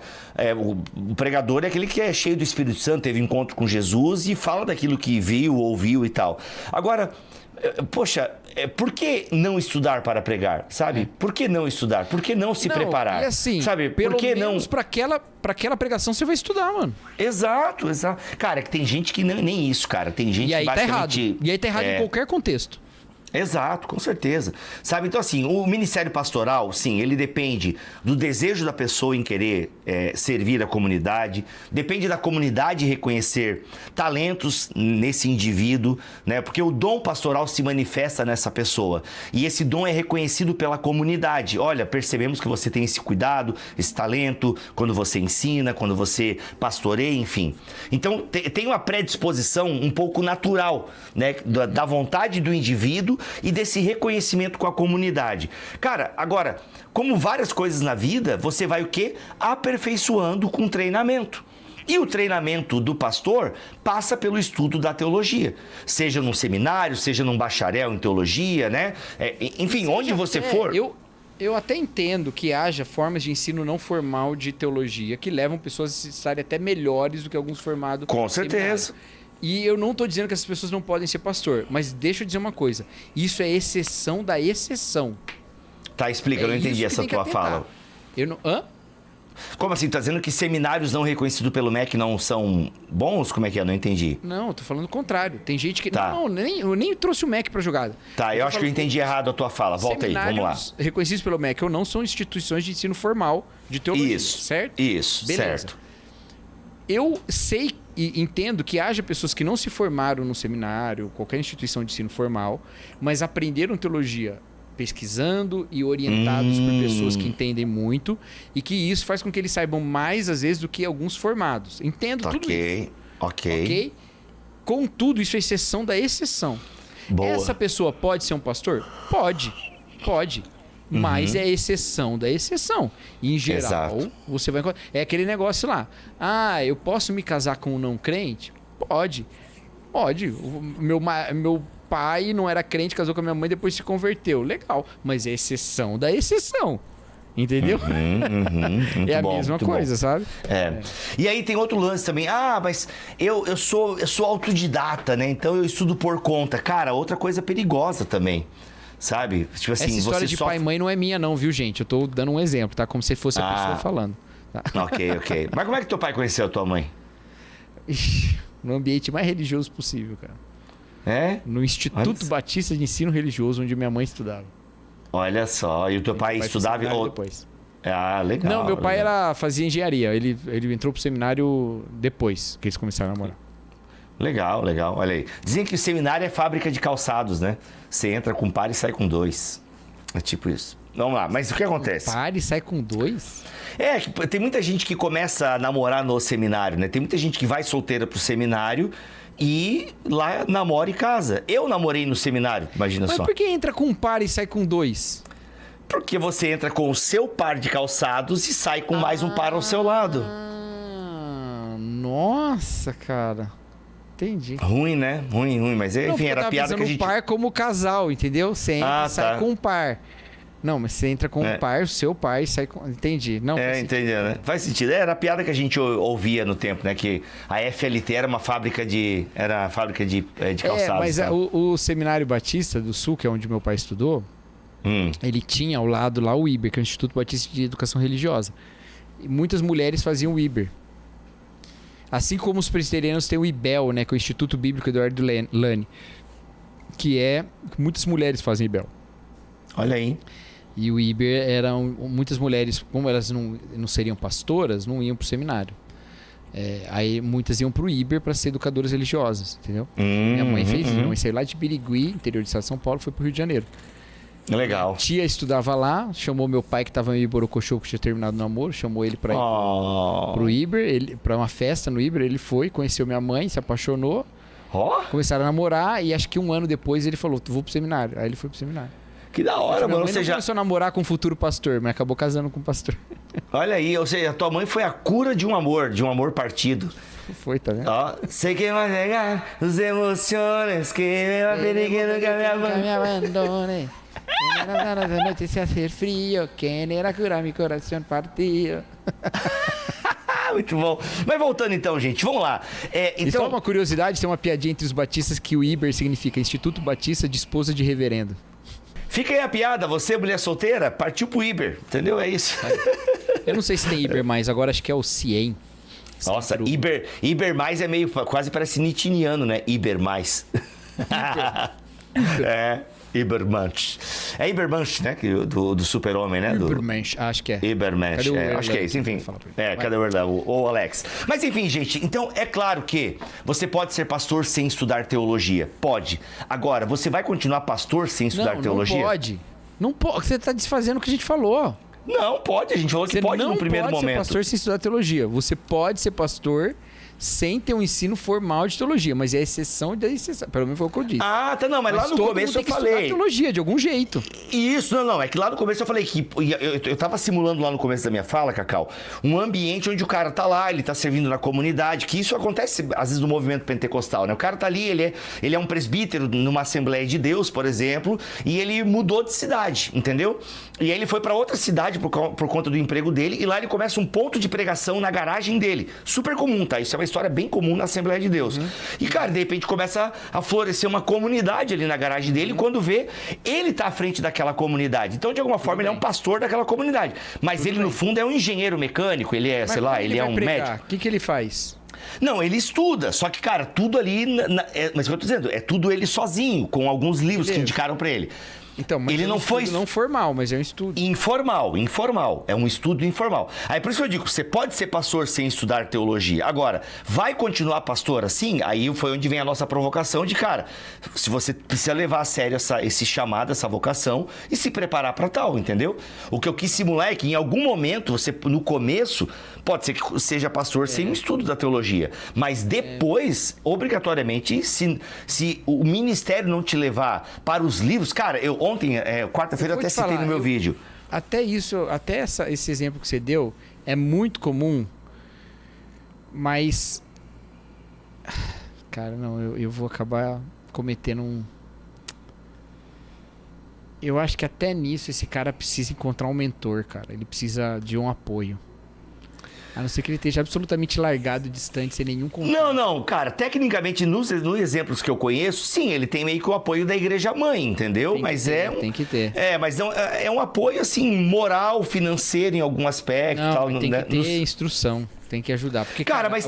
Speaker 1: O pregador é aquele que é cheio do Espírito Santo, teve encontro com Jesus e fala daquilo que viu, ouviu e tal. Agora, poxa, por que não estudar para pregar, sabe? Por que não estudar? Por que não se preparar?
Speaker 2: E assim,
Speaker 1: sabe?
Speaker 2: Pelo
Speaker 1: por que
Speaker 2: menos para aquela pregação você vai estudar, mano.
Speaker 1: Exato. Cara, que tem gente que nem isso, cara. Tem gente
Speaker 2: que
Speaker 1: basicamente...
Speaker 2: E aí tá errado em qualquer contexto.
Speaker 1: Exato, com certeza. Sabe, então assim, o ministério pastoral, sim, ele depende do desejo da pessoa em querer servir a comunidade, depende da comunidade reconhecer talentos nesse indivíduo, né? Porque o dom pastoral se manifesta nessa pessoa e esse dom é reconhecido pela comunidade. Olha, percebemos que você tem esse cuidado, esse talento, quando você ensina, quando você pastoreia, enfim. Então, tem uma predisposição um pouco natural, né? Da vontade do indivíduo e desse reconhecimento com a comunidade. Cara, agora, como várias coisas na vida, você vai o quê? Aperfeiçoando com treinamento. E o treinamento do pastor passa pelo estudo da teologia. Seja num seminário, seja num bacharel em teologia, né? Enfim, onde você for...
Speaker 2: Eu até entendo que haja formas de ensino não formal de teologia que levam pessoas a estarem até melhores do que alguns formados.
Speaker 1: Com certeza.
Speaker 2: Seminário. E eu não estou dizendo que essas pessoas não podem ser pastor, mas deixa eu dizer uma coisa. Isso é exceção da exceção.
Speaker 1: Tá, explica, eu não entendi essa tua fala. Como assim? Tá dizendo que seminários não reconhecidos pelo MEC não são bons? Como é que é? Não entendi.
Speaker 2: Não, eu tô falando o contrário. Tem gente que...
Speaker 1: Tá.
Speaker 2: Eu nem trouxe o MEC pra jogada.
Speaker 1: Tá, eu acho que eu entendi errado a tua fala. Volta aí, vamos lá.
Speaker 2: Seminários reconhecidos pelo MEC ou não são instituições de ensino formal de teologia, certo?
Speaker 1: Isso,
Speaker 2: beleza.
Speaker 1: Certo.
Speaker 2: Eu sei e entendo que haja pessoas que não se formaram no seminário, qualquer instituição de ensino formal, mas aprenderam teologia pesquisando e orientados por pessoas que entendem muito e que isso faz com que eles saibam mais, às vezes, do que alguns formados. Entendo tudo isso.
Speaker 1: Ok.
Speaker 2: Contudo, isso é exceção da exceção.
Speaker 1: Boa.
Speaker 2: Essa pessoa pode ser um pastor? Pode. Mas é exceção da exceção. E, em geral, você vai encontrar... É aquele negócio lá. Ah, eu posso me casar com um não crente? Pode. Meu pai não era crente, casou com a minha mãe, depois se converteu. Legal. Mas é exceção da exceção. Entendeu? É a mesma coisa, sabe?
Speaker 1: E aí tem outro lance também. Ah, mas eu sou autodidata, né? Então eu estudo por conta. Cara, outra coisa perigosa também. Sabe? Tipo assim,
Speaker 2: essa história de pai e mãe não é minha não, viu, gente? Eu tô dando um exemplo, tá? Como se fosse a pessoa falando. Tá?
Speaker 1: Ok. Mas como é que teu pai conheceu a tua mãe?
Speaker 2: No ambiente mais religioso possível, cara. No Instituto Batista de Ensino Religioso, onde minha mãe estudava.
Speaker 1: Olha só. E o teu pai estudava...
Speaker 2: depois.
Speaker 1: Ah, legal.
Speaker 2: Não, meu pai fazia engenharia. Ele entrou pro seminário depois que eles começaram a namorar.
Speaker 1: Legal, legal. Olha aí. Dizem que o seminário é fábrica de calçados, né? Você entra com um par e sai com 2. É tipo isso. Vamos lá, mas o que acontece?
Speaker 2: Um par e sai com 2?
Speaker 1: Tem muita gente que começa a namorar no seminário, né? Tem muita gente que vai solteira pro seminário e lá namora e casa. Eu namorei no seminário, imagina só.
Speaker 2: Mas por que entra com um par e sai com 2?
Speaker 1: Porque você entra com o seu par de calçados e sai com mais um par ao seu lado.
Speaker 2: Nossa, cara. Entendi.
Speaker 1: Ruim, né? Ruim. Mas enfim, era a piada que a gente...
Speaker 2: par como casal, entendeu? Você entra e sai com um par. Não, mas você entra com um par, o seu par e sai com... Entendi. Não,
Speaker 1: entendi, né? Faz sentido. Era a piada que a gente ouvia no tempo, né? Que a FLT era uma fábrica de... Era a fábrica de calçados.
Speaker 2: Mas o Seminário Batista do Sul, que é onde meu pai estudou, ele tinha ao lado lá o IBER, que é o Instituto Batista de Educação Religiosa. E muitas mulheres faziam o IBER. Assim como os presbiterianos têm o IBEL, né? Que é o Instituto Bíblico Eduardo Lani. Que muitas mulheres fazem IBEL.
Speaker 1: Olha aí.
Speaker 2: E o IBER eram muitas mulheres, como elas não seriam pastoras, não iam para o seminário. Aí muitas iam para o IBER para ser educadoras religiosas, entendeu? Minha mãe fez isso. Minha mãe saiu lá de Birigui, interior do estado de São Paulo, foi para o Rio de Janeiro.
Speaker 1: Legal.
Speaker 2: A tia estudava lá, chamou meu pai que estava em Iborocochô, que tinha terminado o namoro, chamou ele para ir pro IBER, para uma festa no IBER. Ele foi, conheceu minha mãe, se apaixonou, começaram a namorar e acho que um ano depois ele falou, vou pro seminário. Aí ele foi pro seminário.
Speaker 1: Que da hora, mano.
Speaker 2: Você já começou a namorar com um futuro pastor, mas acabou casando com um pastor.
Speaker 1: Olha aí, ou seja, a tua mãe foi a cura de um amor partido.
Speaker 2: Foi, tá vendo?
Speaker 1: Sei que vai negar os emoções que me va a pedir que nunca me abandone.
Speaker 2: Notícia ser frio, quem era curar meu coração partido.
Speaker 1: Muito bom. Mas voltando então, gente, vamos lá.
Speaker 2: E só uma curiosidade, tem uma piadinha entre os batistas que o IBER significa Instituto Batista de Esposa de Reverendo.
Speaker 1: Fica aí a piada, você, mulher solteira, partiu pro IBER, entendeu? É isso.
Speaker 2: Eu não sei se tem IBER mais, agora acho que é o CIEM.
Speaker 1: Nossa, IBER mais é meio, quase parece nitiniano, né? IBER mais. Ibermensch. É Ibermensch, né? Do super-homem, né?
Speaker 2: Ibermensch, acho que é.
Speaker 1: Ibermensch, acho que é isso. Enfim, cadê o Erdão? O Alex. Mas enfim, gente, então é claro que você pode ser pastor sem estudar teologia. Pode. Agora, você vai continuar pastor sem estudar teologia?
Speaker 2: Não pode. Não pode. Você está desfazendo o que a gente falou.
Speaker 1: Não, pode. A gente falou que pode no primeiro momento. Você não pode ser
Speaker 2: pastor sem estudar teologia. Você pode ser pastor sem ter um ensino formal de teologia, mas é exceção da exceção. Pelo menos foi o que eu disse.
Speaker 1: Não, mas lá no começo eu falei.
Speaker 2: Estudar teologia de algum jeito.
Speaker 1: Isso, não, é que lá no começo eu falei que eu tava simulando lá no começo da minha fala, Cacau, um ambiente onde o cara tá lá, ele tá servindo na comunidade, que isso acontece às vezes no movimento pentecostal, né? O cara tá ali, ele é um presbítero numa Assembleia de Deus, por exemplo, e ele mudou de cidade, entendeu? E aí ele foi pra outra cidade por conta do emprego dele, e lá ele começa um ponto de pregação na garagem dele. Super comum, tá? Isso é uma história bem comum na Assembleia de Deus. E, cara, de repente começa a florescer uma comunidade ali na garagem dele, e quando vê, ele tá à frente daquela comunidade. Então, de alguma forma, ele é um pastor daquela comunidade. Mas ele, no fundo, é um engenheiro mecânico, ele é, ele é um médico.
Speaker 2: O que ele faz?
Speaker 1: Não, ele estuda, só que, cara, tudo ali... mas o que eu tô dizendo, é tudo ele sozinho, com alguns livros que indicaram pra ele.
Speaker 2: Então, mas ele não foi não formal, mas é um estudo
Speaker 1: informal, é um estudo informal. Aí por isso que eu digo, você pode ser pastor sem estudar teologia. Agora, vai continuar pastor assim? Aí foi onde vem a nossa provocação de, cara, se você precisa levar a sério esse chamado, essa vocação e se preparar para tal, entendeu? O que eu quis simular é que em algum momento você no começo pode ser que seja pastor sem o estudo da teologia, mas depois, obrigatoriamente, se o ministério não te levar para os livros, cara, ontem, quarta-feira, eu até citei no meu vídeo.
Speaker 2: Até esse exemplo que você deu é muito comum, mas... Cara, não, eu vou acabar cometendo um... Eu acho que até nisso esse cara precisa encontrar um mentor, cara. Ele precisa de um apoio. A não ser que ele esteja absolutamente largado, distante, sem nenhum contato.
Speaker 1: Não, cara, tecnicamente, nos exemplos que eu conheço, sim, ele tem meio que o apoio da igreja mãe, entendeu?
Speaker 2: Tem que ter.
Speaker 1: Mas é um apoio, assim, moral, financeiro em algum aspecto.
Speaker 2: Não, tem que ter instrução, tem que ajudar. Porque, cara, mas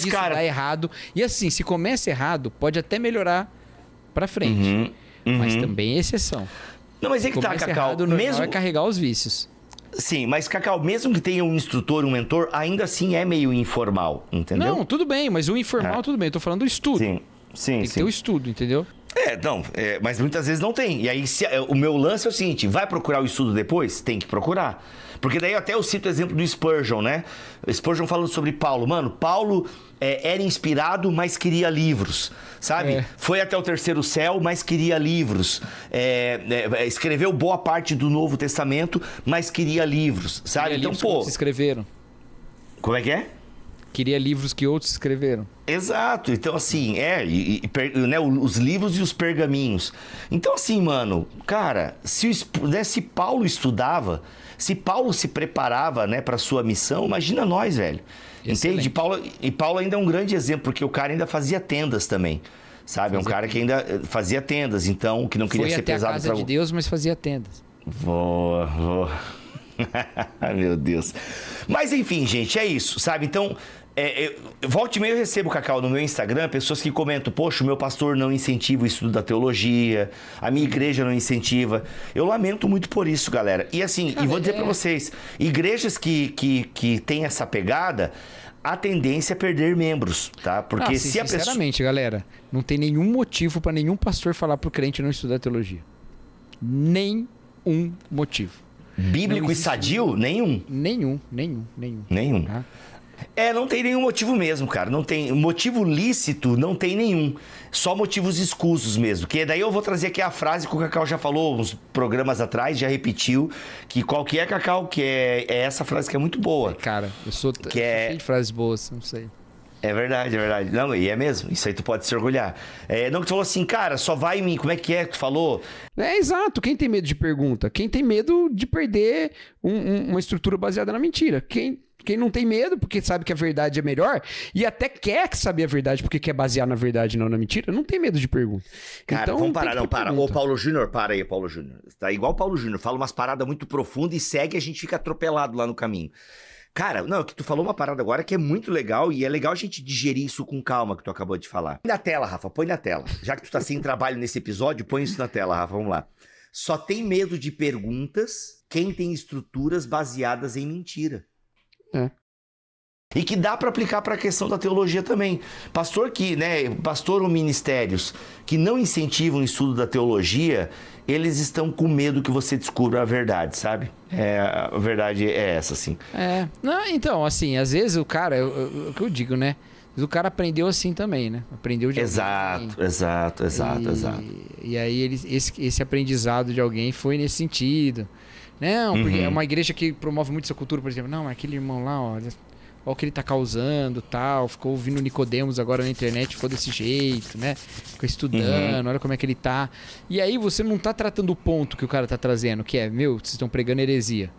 Speaker 2: dar errado... E assim, se começa errado, pode até melhorar pra frente. Mas também é exceção.
Speaker 1: Não, mas é que tá, Cacau,
Speaker 2: errado, mesmo... vai carregar os vícios.
Speaker 1: Sim, mas, Cacau, mesmo que tenha um instrutor, um mentor, ainda assim é meio informal, entendeu?
Speaker 2: Não, tudo bem, mas o informal, tudo bem. Eu tô falando do estudo.
Speaker 1: Sim,
Speaker 2: tem que ter o estudo, entendeu?
Speaker 1: Mas muitas vezes não tem. E aí, o meu lance é o seguinte, vai procurar o estudo depois? Tem que procurar. Porque daí até eu cito o exemplo do Spurgeon, né? O Spurgeon falando sobre Paulo. Mano, Paulo era inspirado, mas queria livros, sabe? Foi até o terceiro céu, mas queria livros. Escreveu boa parte do Novo Testamento, mas queria livros, sabe?
Speaker 2: Queria livros que outros escreveram.
Speaker 1: Como é que é?
Speaker 2: Queria livros que outros escreveram.
Speaker 1: Exato. Então, assim, né, os livros e os pergaminhos. Então, assim, mano, cara, se Paulo estudava, se Paulo se preparava, né, para sua missão, imagina nós, velho. Excelente. Entende? E Paulo ainda é um grande exemplo, porque o cara ainda fazia tendas também, sabe? É um cara que ainda fazia tendas, então, que não queria ser pesado.
Speaker 2: Foi até a casa de Deus, mas fazia tendas.
Speaker 1: Vou. Ai, meu Deus. Mas, enfim, gente, é isso, sabe? Então... volta e meia eu recebo, Cacau, no meu Instagram, pessoas que comentam, poxa, o meu pastor não incentiva o estudo da teologia, a minha igreja não incentiva. Eu lamento muito por isso, galera. E assim, e vou dizer pra vocês, igrejas que têm essa pegada, a tendência é perder membros, tá? Porque se a pessoa...
Speaker 2: Sinceramente, galera, não tem nenhum motivo pra nenhum pastor falar pro crente não estudar teologia. Nenhum motivo.
Speaker 1: Bíblico e sadio? Nenhum.
Speaker 2: Nenhum.
Speaker 1: Tá? Não tem nenhum motivo mesmo, cara. Não tem motivo lícito, não tem nenhum. Só motivos escusos mesmo. Que daí eu vou trazer aqui a frase que o Cacau já falou uns programas atrás, já repetiu. Que qual que é, Cacau? Que é essa frase que é muito boa.
Speaker 2: Cara, eu sou cheio de frases boas, não sei.
Speaker 1: É verdade. Não, e é mesmo. Isso aí tu pode se orgulhar. Não, que tu falou assim, cara, só vai em mim. Como é que tu falou?
Speaker 2: Exato. Quem tem medo de pergunta? Quem tem medo de perder uma estrutura baseada na mentira? Quem não tem medo, porque sabe que a verdade é melhor, e até quer saber a verdade, porque quer basear na verdade e não na mentira, não tem medo de pergunta.
Speaker 1: Cara, então, vamos parar, para. Ô, Paulo Júnior, para aí, Paulo Júnior. Tá igual o Paulo Júnior, fala umas paradas muito profundas e segue, a gente fica atropelado lá no caminho. Cara, não, que tu falou uma parada agora que é muito legal, e é legal a gente digerir isso com calma, que tu acabou de falar. Põe na tela, Rafa, põe na tela. Já que tu tá sem trabalho nesse episódio, põe isso na tela, Rafa, vamos lá. Só tem medo de perguntas quem tem estruturas baseadas em mentira. E que dá para aplicar para a questão da teologia também. Pastor ou ministérios que não incentivam o estudo da teologia, eles estão com medo que você descubra a verdade, sabe? A verdade é essa, assim.
Speaker 2: Não, então, assim, às vezes o cara, o que eu digo, né? O cara aprendeu assim também, né? Aprendeu de alguém. Exato. E aí esse aprendizado de alguém foi nesse sentido. Não, porque é uma igreja que promove muito essa cultura, por exemplo. Não, aquele irmão lá, olha o que ele tá causando, tal, ficou ouvindo Nicodemos agora na internet, ficou desse jeito, né? Ficou estudando, olha como é que ele tá. E aí você não tá tratando o ponto que o cara tá trazendo, que é, vocês estão pregando heresia.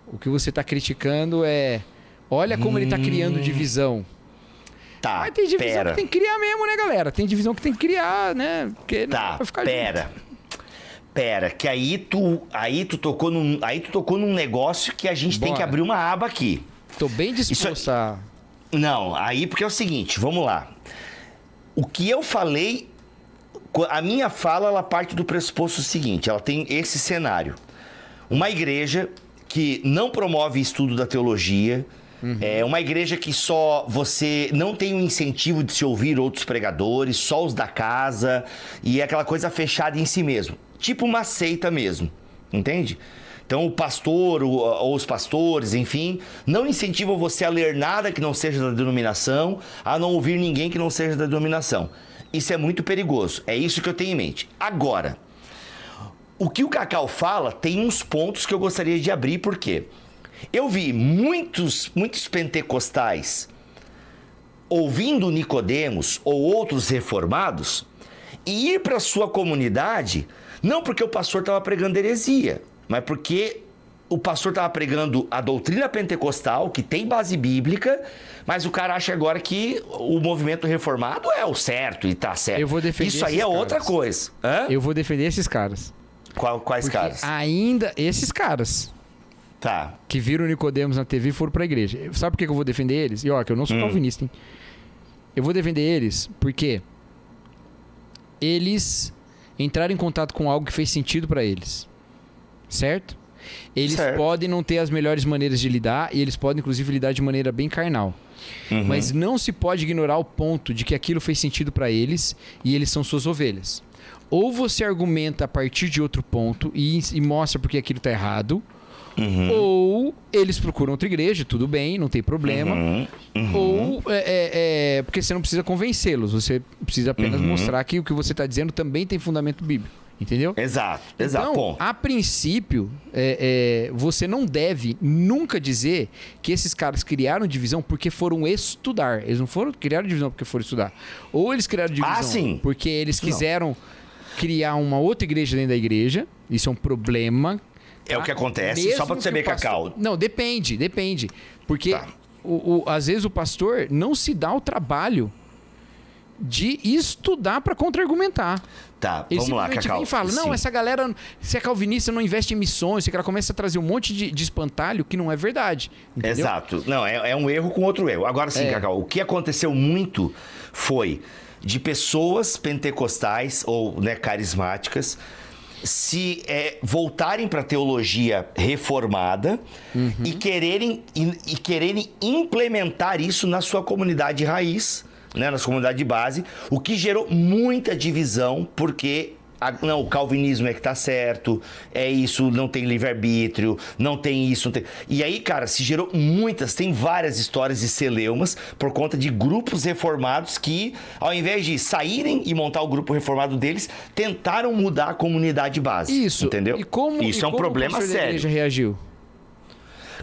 Speaker 2: O que você tá criticando olha como ele tá criando divisão.
Speaker 1: Tá,
Speaker 2: mas tem divisão que tem que criar mesmo, né, galera? Tem divisão que tem que criar, né? Porque não dá pra ficar
Speaker 1: Pera, que aí tu tocou num negócio que a gente tem que abrir uma aba aqui.
Speaker 2: Tô bem disposto a...
Speaker 1: Não, aí porque é o seguinte, vamos lá. O que eu falei, a minha fala, ela parte do pressuposto seguinte, ela tem esse cenário. Uma igreja que não promove estudo da teologia, é uma igreja que só você não tem o incentivo de se ouvir outros pregadores, só os da casa, e é aquela coisa fechada em si mesmo. Tipo uma seita mesmo, entende? Então o pastor ou os pastores, enfim, não incentivam você a ler nada que não seja da denominação, a não ouvir ninguém que não seja da denominação. Isso é muito perigoso, é isso que eu tenho em mente. Agora, o que o Cacau fala tem uns pontos que eu gostaria de abrir, porque eu vi muitos pentecostais ouvindo Nicodemos ou outros reformados e ir para sua comunidade, não porque o pastor estava pregando heresia, mas porque o pastor estava pregando a doutrina pentecostal, que tem base bíblica, mas o cara acha agora que o movimento reformado é o certo e tá certo.
Speaker 2: Eu vou defender
Speaker 1: isso aí é caras. Outra coisa.
Speaker 2: Eu vou defender esses caras.
Speaker 1: Quais caras?
Speaker 2: Ainda esses caras.
Speaker 1: Tá.
Speaker 2: Que viram Nicodemos na TV e foram pra igreja. Sabe por que eu vou defender eles? E ó, que eu não sou calvinista, hein? Eu vou defender eles porque eles entraram em contato com algo que fez sentido pra eles. Certo? Eles podem não ter as melhores maneiras de lidar e eles podem, inclusive, lidar de maneira bem carnal. Mas não se pode ignorar o ponto de que aquilo fez sentido para eles e eles são suas ovelhas. Ou você argumenta a partir de outro ponto e mostra porque aquilo está errado, ou eles procuram outra igreja, tudo bem, não tem problema. Ou porque você não precisa convencê-los, você precisa apenas mostrar que o que você está dizendo também tem fundamento bíblico. Entendeu?
Speaker 1: Exato.
Speaker 2: Então,
Speaker 1: ponto.
Speaker 2: a princípio, você não deve nunca dizer que esses caras criaram divisão porque foram estudar. Eles não criaram divisão porque foram estudar. Ou eles criaram divisão porque eles quiseram criar uma outra igreja dentro da igreja. Isso é um problema.
Speaker 1: É o que acontece, mesmo só pra você saber, Cacau.
Speaker 2: Não, depende. Porque, às vezes, o pastor não se dá o trabalho de estudar para contra-argumentar.
Speaker 1: Tá,
Speaker 2: ele
Speaker 1: vamos lá, Cacau.
Speaker 2: Vem e fala, não, essa galera, se é calvinista, não investe em missões, ela começa a trazer um monte de espantalho que não é verdade. Entendeu?
Speaker 1: Exato. Não, é um erro com outro erro. Agora sim, Cacau, o que aconteceu muito foi de pessoas pentecostais ou carismáticas se voltarem para a teologia reformada e quererem implementar isso na sua comunidade raiz, nas comunidades de base, o que gerou muita divisão, porque o calvinismo é que tá certo, isso, não tem livre-arbítrio, não tem isso, não tem... E aí, cara, se gerou tem várias histórias de celeumas por conta de grupos reformados que, ao invés de saírem e montar o grupo reformado deles, tentaram mudar a comunidade base. Isso, entendeu? Isso é um problema sério.
Speaker 2: A igreja reagiu?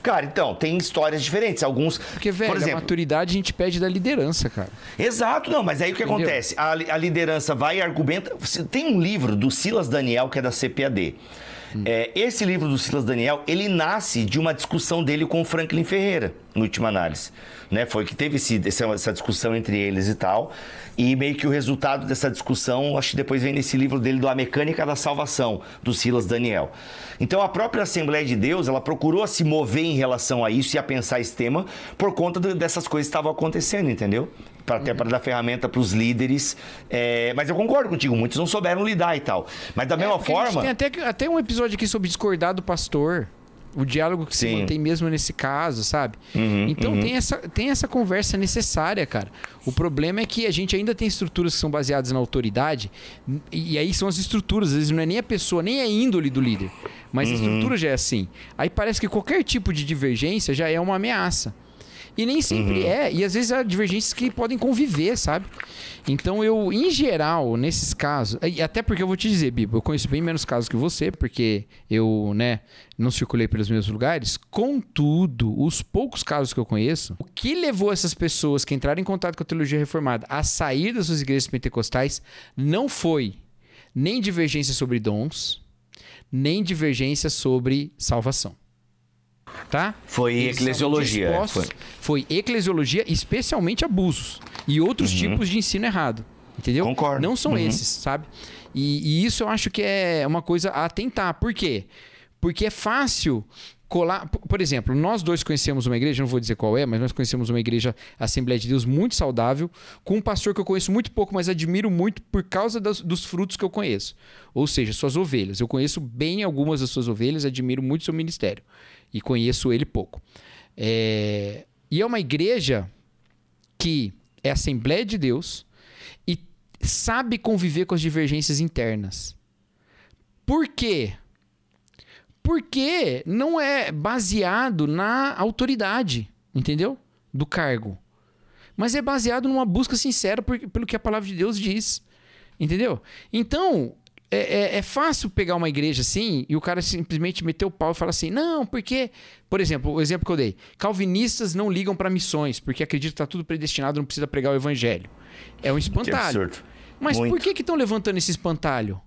Speaker 1: Cara, então, tem histórias diferentes. Alguns...
Speaker 2: Porque, velho, por exemplo, a maturidade a gente pede da liderança, cara.
Speaker 1: Exato, não, mas aí o que acontece? A liderança vai e argumenta... Tem um livro do Silas Daniel, que é da CPAD. Esse livro do Silas Daniel, ele nasce de uma discussão dele com o Franklin Ferreira, em última análise. Foi que teve essa discussão entre eles e tal. E meio que o resultado dessa discussão, acho que depois vem nesse livro dele, do A Mecânica da Salvação, do Silas Daniel. Então, a própria Assembleia de Deus, ela procurou se mover em relação a isso e a pensar esse tema por conta dessas coisas que estavam acontecendo, entendeu? Até para dar ferramenta para os líderes. Mas eu concordo contigo, muitos não souberam lidar e tal. Mas da mesma forma...
Speaker 2: A gente tem até um episódio aqui sobre discordar do pastor. O diálogo que se mantém mesmo nesse caso, sabe? Então tem essa conversa necessária, cara. O problema é que a gente ainda tem estruturas que são baseadas na autoridade, e aí são as estruturas, às vezes não é nem a pessoa, nem a índole do líder, mas a estrutura já é assim. Aí parece que qualquer tipo de divergência já é uma ameaça. E nem sempre e às vezes há divergências que podem conviver, sabe? Então eu, em geral, nesses casos, e até porque eu vou te dizer, Bibo, eu conheço bem menos casos que você, porque eu, não circulei pelos mesmos lugares. Contudo, os poucos casos que eu conheço, o que levou essas pessoas que entraram em contato com a teologia reformada a sair das suas igrejas pentecostais não foi nem divergência sobre dons, nem divergência sobre salvação. Tá?
Speaker 1: Foi eclesiologia.
Speaker 2: Foi eclesiologia, especialmente abusos e outros tipos de ensino errado. Entendeu?
Speaker 1: Concordo.
Speaker 2: Não são esses, sabe? E isso eu acho que é uma coisa a atentar. Por quê? Porque é fácil colar... Por exemplo, nós dois conhecemos uma igreja, não vou dizer qual é, mas nós conhecemos uma igreja, Assembleia de Deus, muito saudável, com um pastor que eu conheço muito pouco, mas admiro muito por causa dos frutos que eu conheço. Ou seja, suas ovelhas. Eu conheço bem algumas das suas ovelhas, admiro muito seu ministério. E conheço ele pouco. E é uma igreja que é Assembleia de Deus e sabe conviver com as divergências internas. Por quê? Porque não é baseado na autoridade, entendeu? Do cargo. Mas é baseado numa busca sincera pelo que a palavra de Deus diz. Entendeu? Então... É fácil pegar uma igreja assim e o cara simplesmente meter o pau e falar assim, não, porque... Por exemplo, o exemplo que eu dei. Calvinistas não ligam para missões porque acreditam que está tudo predestinado, não precisa pregar o evangelho. É um espantalho.
Speaker 1: Que absurdo.
Speaker 2: Mas por que estão levantando esse espantalho?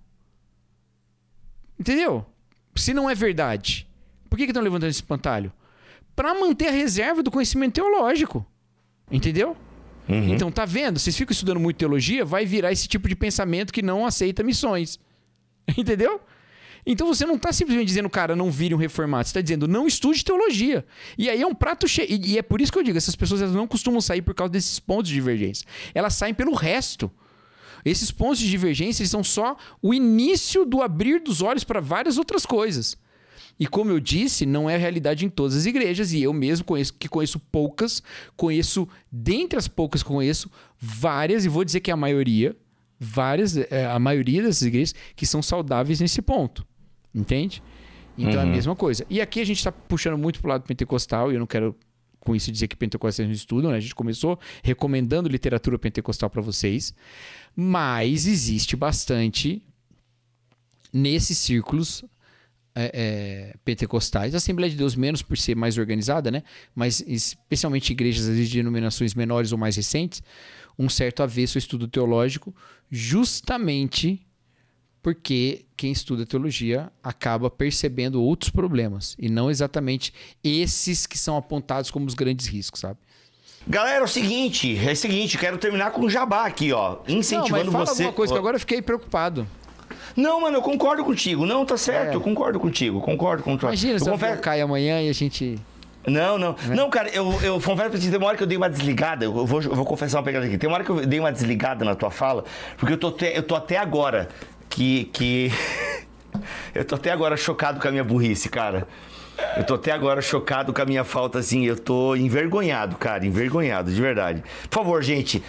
Speaker 2: Entendeu? Se não é verdade. Por que estão levantando esse espantalho? Para manter a reserva do conhecimento teológico. Entendeu? Então, tá vendo? Vocês ficam estudando muito teologia, vai virar esse tipo de pensamento que não aceita missões. Entendeu? Então você não está simplesmente dizendo, cara, não vire um reformado. Você está dizendo, não estude teologia. E aí é um prato cheio. E é por isso que eu digo, essas pessoas elas não costumam sair por causa desses pontos de divergência. Elas saem pelo resto. Esses pontos de divergência eles são só o início do abrir dos olhos para várias outras coisas. E como eu disse, não é a realidade em todas as igrejas. E eu mesmo conheço poucas, dentre as poucas que conheço, várias, e vou dizer que é a maioria dessas igrejas que são saudáveis nesse ponto. Entende? Então é a mesma coisa. E aqui a gente está puxando muito pro lado pentecostal, e eu não quero com isso dizer que pentecostais não estudam, né? A gente começou recomendando literatura pentecostal para vocês, mas existe bastante nesses círculos pentecostais, a Assembleia de Deus menos por ser mais organizada, né? Mas especialmente igrejas de denominações menores ou mais recentes, um certo avesso ao estudo teológico, justamente porque quem estuda teologia acaba percebendo outros problemas e não exatamente esses que são apontados como os grandes riscos, sabe?
Speaker 1: Galera, é o seguinte, quero terminar com um jabá aqui, ó, incentivando
Speaker 2: fala
Speaker 1: você...
Speaker 2: alguma coisa que agora eu fiquei preocupado.
Speaker 1: Não, mano, eu concordo contigo. Não, tá certo, eu concordo contigo.
Speaker 2: Imagina, se eu cair amanhã e a gente...
Speaker 1: Não. Não, cara, eu confesso pra ti, tem uma hora que eu dei uma desligada. Eu vou confessar uma pegada aqui. Tem uma hora que eu dei uma desligada na tua fala, porque eu tô até agora eu tô até agora chocado com a minha burrice, cara. Eu tô até agora chocado com a minha falta, assim. Eu tô envergonhado, cara. Envergonhado, de verdade. Por favor, gente,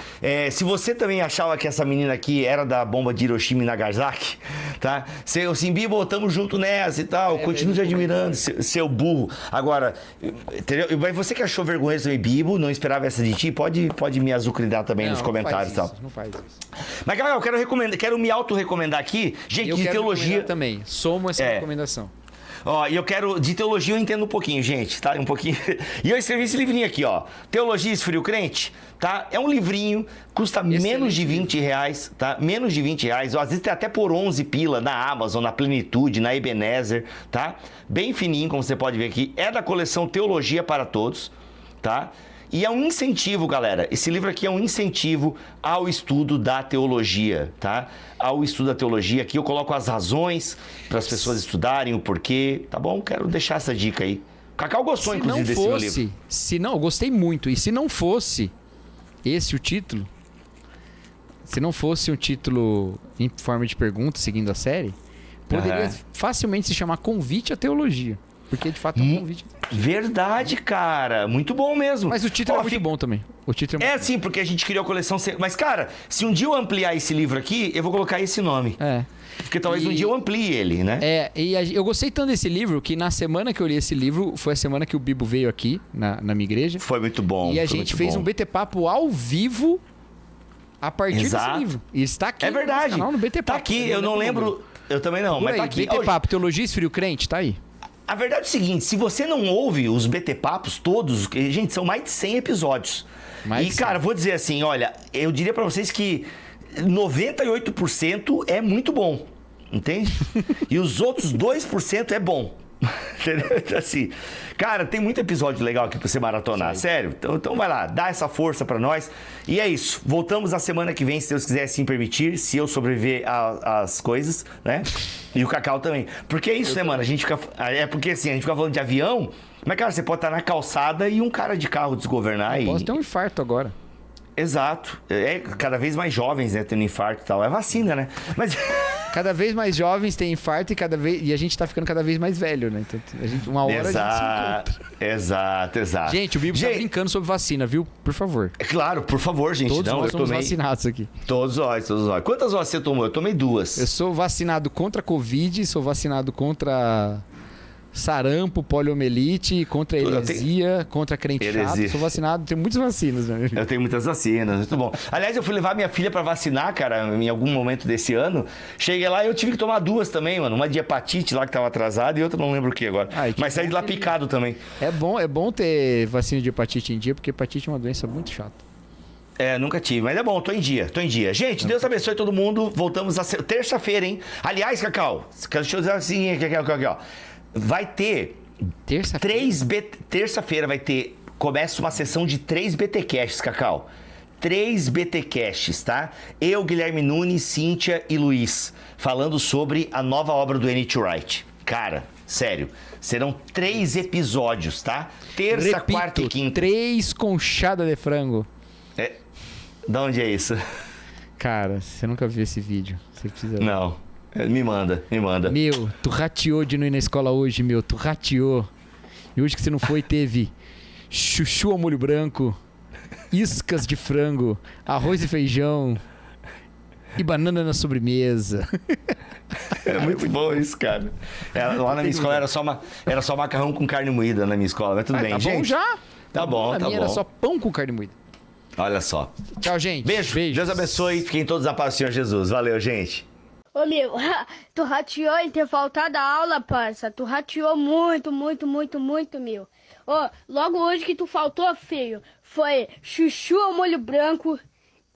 Speaker 1: se você também achava que essa menina aqui era da bomba de Hiroshima e Nagasaki, tá? Seu Simbibo, tamo junto nessa e tal. Continuo te admirando, seu burro. Agora, entendeu? Mas você que achou vergonha também, Bibo, não esperava essa de ti, pode me azucridar também nos comentários e tal.
Speaker 2: Não faz isso.
Speaker 1: Mas, galera, eu quero me auto-recomendar aqui. Gente,
Speaker 2: eu
Speaker 1: de teologia
Speaker 2: também. Somo essa recomendação.
Speaker 1: Ó, e eu quero... De teologia eu entendo um pouquinho, gente, tá? Um pouquinho. E eu escrevi esse livrinho aqui, ó. Teologia Esfria o Crente, tá? É um livrinho, custa menos de R$20, tá? Menos de R$20. Às vezes tem até por 11 pila na Amazon, na Plenitude, na Ebenezer, tá? Bem fininho, como você pode ver aqui. É da coleção Teologia para Todos, tá? E é um incentivo, galera. Esse livro aqui é um incentivo ao estudo da teologia, tá? Ao estudo da teologia. Aqui eu coloco as razões para as pessoas estudarem, o porquê, tá bom? Quero deixar essa dica aí. O Cacau gostou, inclusive, desse meu livro.
Speaker 2: Eu gostei muito. E se não fosse esse o título, se não fosse um título em forma de pergunta, seguindo a série, poderia facilmente se chamar Convite à Teologia. Porque, de fato, é um convite.
Speaker 1: Verdade, cara. Muito bom mesmo.
Speaker 2: Mas o título é muito bom também. O título é
Speaker 1: sim, porque a gente criou a coleção... Mas, cara, se um dia eu ampliar esse livro aqui, eu vou colocar esse nome. Porque talvez um dia eu amplie ele, né?
Speaker 2: Eu gostei tanto desse livro que na semana que eu li esse livro, foi a semana que o Bibo veio aqui, na minha igreja.
Speaker 1: Foi muito bom.
Speaker 2: E a gente fez um BT Papo ao vivo a partir desse livro. E está aqui
Speaker 1: no
Speaker 2: canal, no BT Papo.
Speaker 1: Tá aqui, eu não lembro... Eu também não, mas tá aqui.
Speaker 2: BT Papo, Teologia Esfria o Crente, tá aí.
Speaker 1: A verdade é o seguinte, se você não ouve os BT Papos todos, gente, são mais de 100 episódios. Cara, vou dizer assim, olha, eu diria pra vocês que 98% é muito bom, entende? E os outros 2% é bom. Entendeu? Então, assim, cara, tem muito episódio legal aqui pra você maratonar, sério. Então vai lá, dá essa força pra nós. E é isso. Voltamos na semana que vem, se Deus quiser assim permitir, se eu sobreviver às coisas, né? E o Cacau também. Porque é isso, né, mano? A gente fica. É porque assim, a gente fica falando de avião, mas, cara, você pode estar na calçada e um cara de carro desgovernar e.
Speaker 2: Posso ter um infarto agora.
Speaker 1: Exato. Cada vez mais jovens, né, tendo infarto e tal. É vacina, né? Mas.
Speaker 2: Cada vez mais jovens têm infarto e a gente tá ficando cada vez mais velho, né? Então, uma hora a gente se encontra.
Speaker 1: Exato.
Speaker 2: Gente, o Bibo tá brincando sobre vacina, viu? Por favor.
Speaker 1: Claro, por favor, gente.
Speaker 2: Todos nós somos vacinados aqui.
Speaker 1: Todos nós. Quantas vacinas você tomou? Eu tomei 2.
Speaker 2: Eu sou vacinado contra a Covid, sou vacinado contra sarampo, poliomielite, contra a heresia, contra crente chato. Sou vacinado, tenho muitas vacinas, né?
Speaker 1: Eu tenho muitas vacinas, muito bom. Aliás, eu fui levar minha filha pra vacinar, cara, em algum momento desse ano. Cheguei lá e eu tive que tomar 2 também, mano. Uma de hepatite lá que tava atrasada e outra não lembro o que agora. Mas saí de lá picado também.
Speaker 2: É bom ter vacina de hepatite em dia, porque hepatite é uma doença muito chata.
Speaker 1: Nunca tive, mas é bom, tô em dia. Gente, Deus abençoe todo mundo. Voltamos a terça-feira, hein? Aliás, Cacau, deixa eu dizer assim, aqui, ó. Vai ter terça-feira começa uma sessão de 3 BTcasts, Cacau. 3 BTcasts, tá? Eu, Guilherme Nunes, Cíntia e Luiz, falando sobre a nova obra do N.T. Wright. Cara, sério, serão 3 episódios, tá? Terça, quarta e quinta.
Speaker 2: 3 conchadas de frango.
Speaker 1: De onde é isso?
Speaker 2: Cara, você nunca viu esse vídeo. Você precisa...
Speaker 1: Não. Me manda.
Speaker 2: Meu, tu rateou de não ir na escola hoje, meu. Tu rateou. E hoje que você não foi, teve chuchu ao molho branco, iscas de frango, arroz e feijão e banana na sobremesa.
Speaker 1: É muito bom isso, cara. Lá na minha escola era só macarrão com carne moída na minha escola, mas tudo bem,
Speaker 2: tá
Speaker 1: gente.
Speaker 2: Bom já?
Speaker 1: Tá bom,
Speaker 2: tá bom. Era só pão com carne moída.
Speaker 1: Olha só.
Speaker 2: Tchau, gente.
Speaker 1: Beijo. Deus abençoe. Fiquem todos a paz do Senhor Jesus. Valeu, gente.
Speaker 6: Ô, meu, tu rateou em ter faltado a aula, parça. Tu rateou muito, meu. Ô, logo hoje que tu faltou, feio, foi chuchu ao molho branco,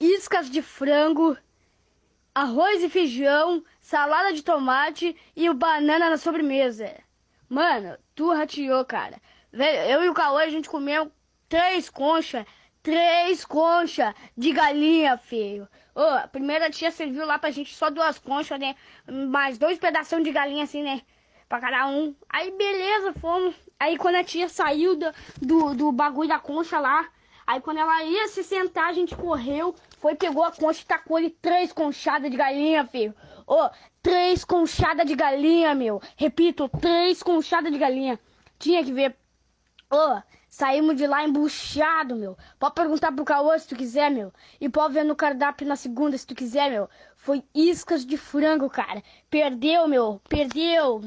Speaker 6: iscas de frango, arroz e feijão, salada de tomate e o banana na sobremesa. Mano, tu rateou, cara. Velho, eu e o Cauê, a gente comeu 3 conchas de galinha, feio. Ô, a primeira tia serviu lá pra gente só 2 conchas, né? Mais 2 pedaços de galinha, assim, né? Pra cada um. Aí, beleza, fomos. Aí, quando a tia saiu do bagulho da concha lá, aí, quando ela ia se sentar, a gente correu, pegou a concha e tacou-lhe 3 conchadas de galinha, feio. Ô, 3 conchadas de galinha, meu. Repito, 3 conchadas de galinha. Tinha que ver. Ô, saímos de lá embuchado, meu. Pode perguntar pro Cauã se tu quiser, meu. E pode ver no cardápio na segunda se tu quiser, meu. Foi iscas de frango, cara. Perdeu, meu. Perdeu.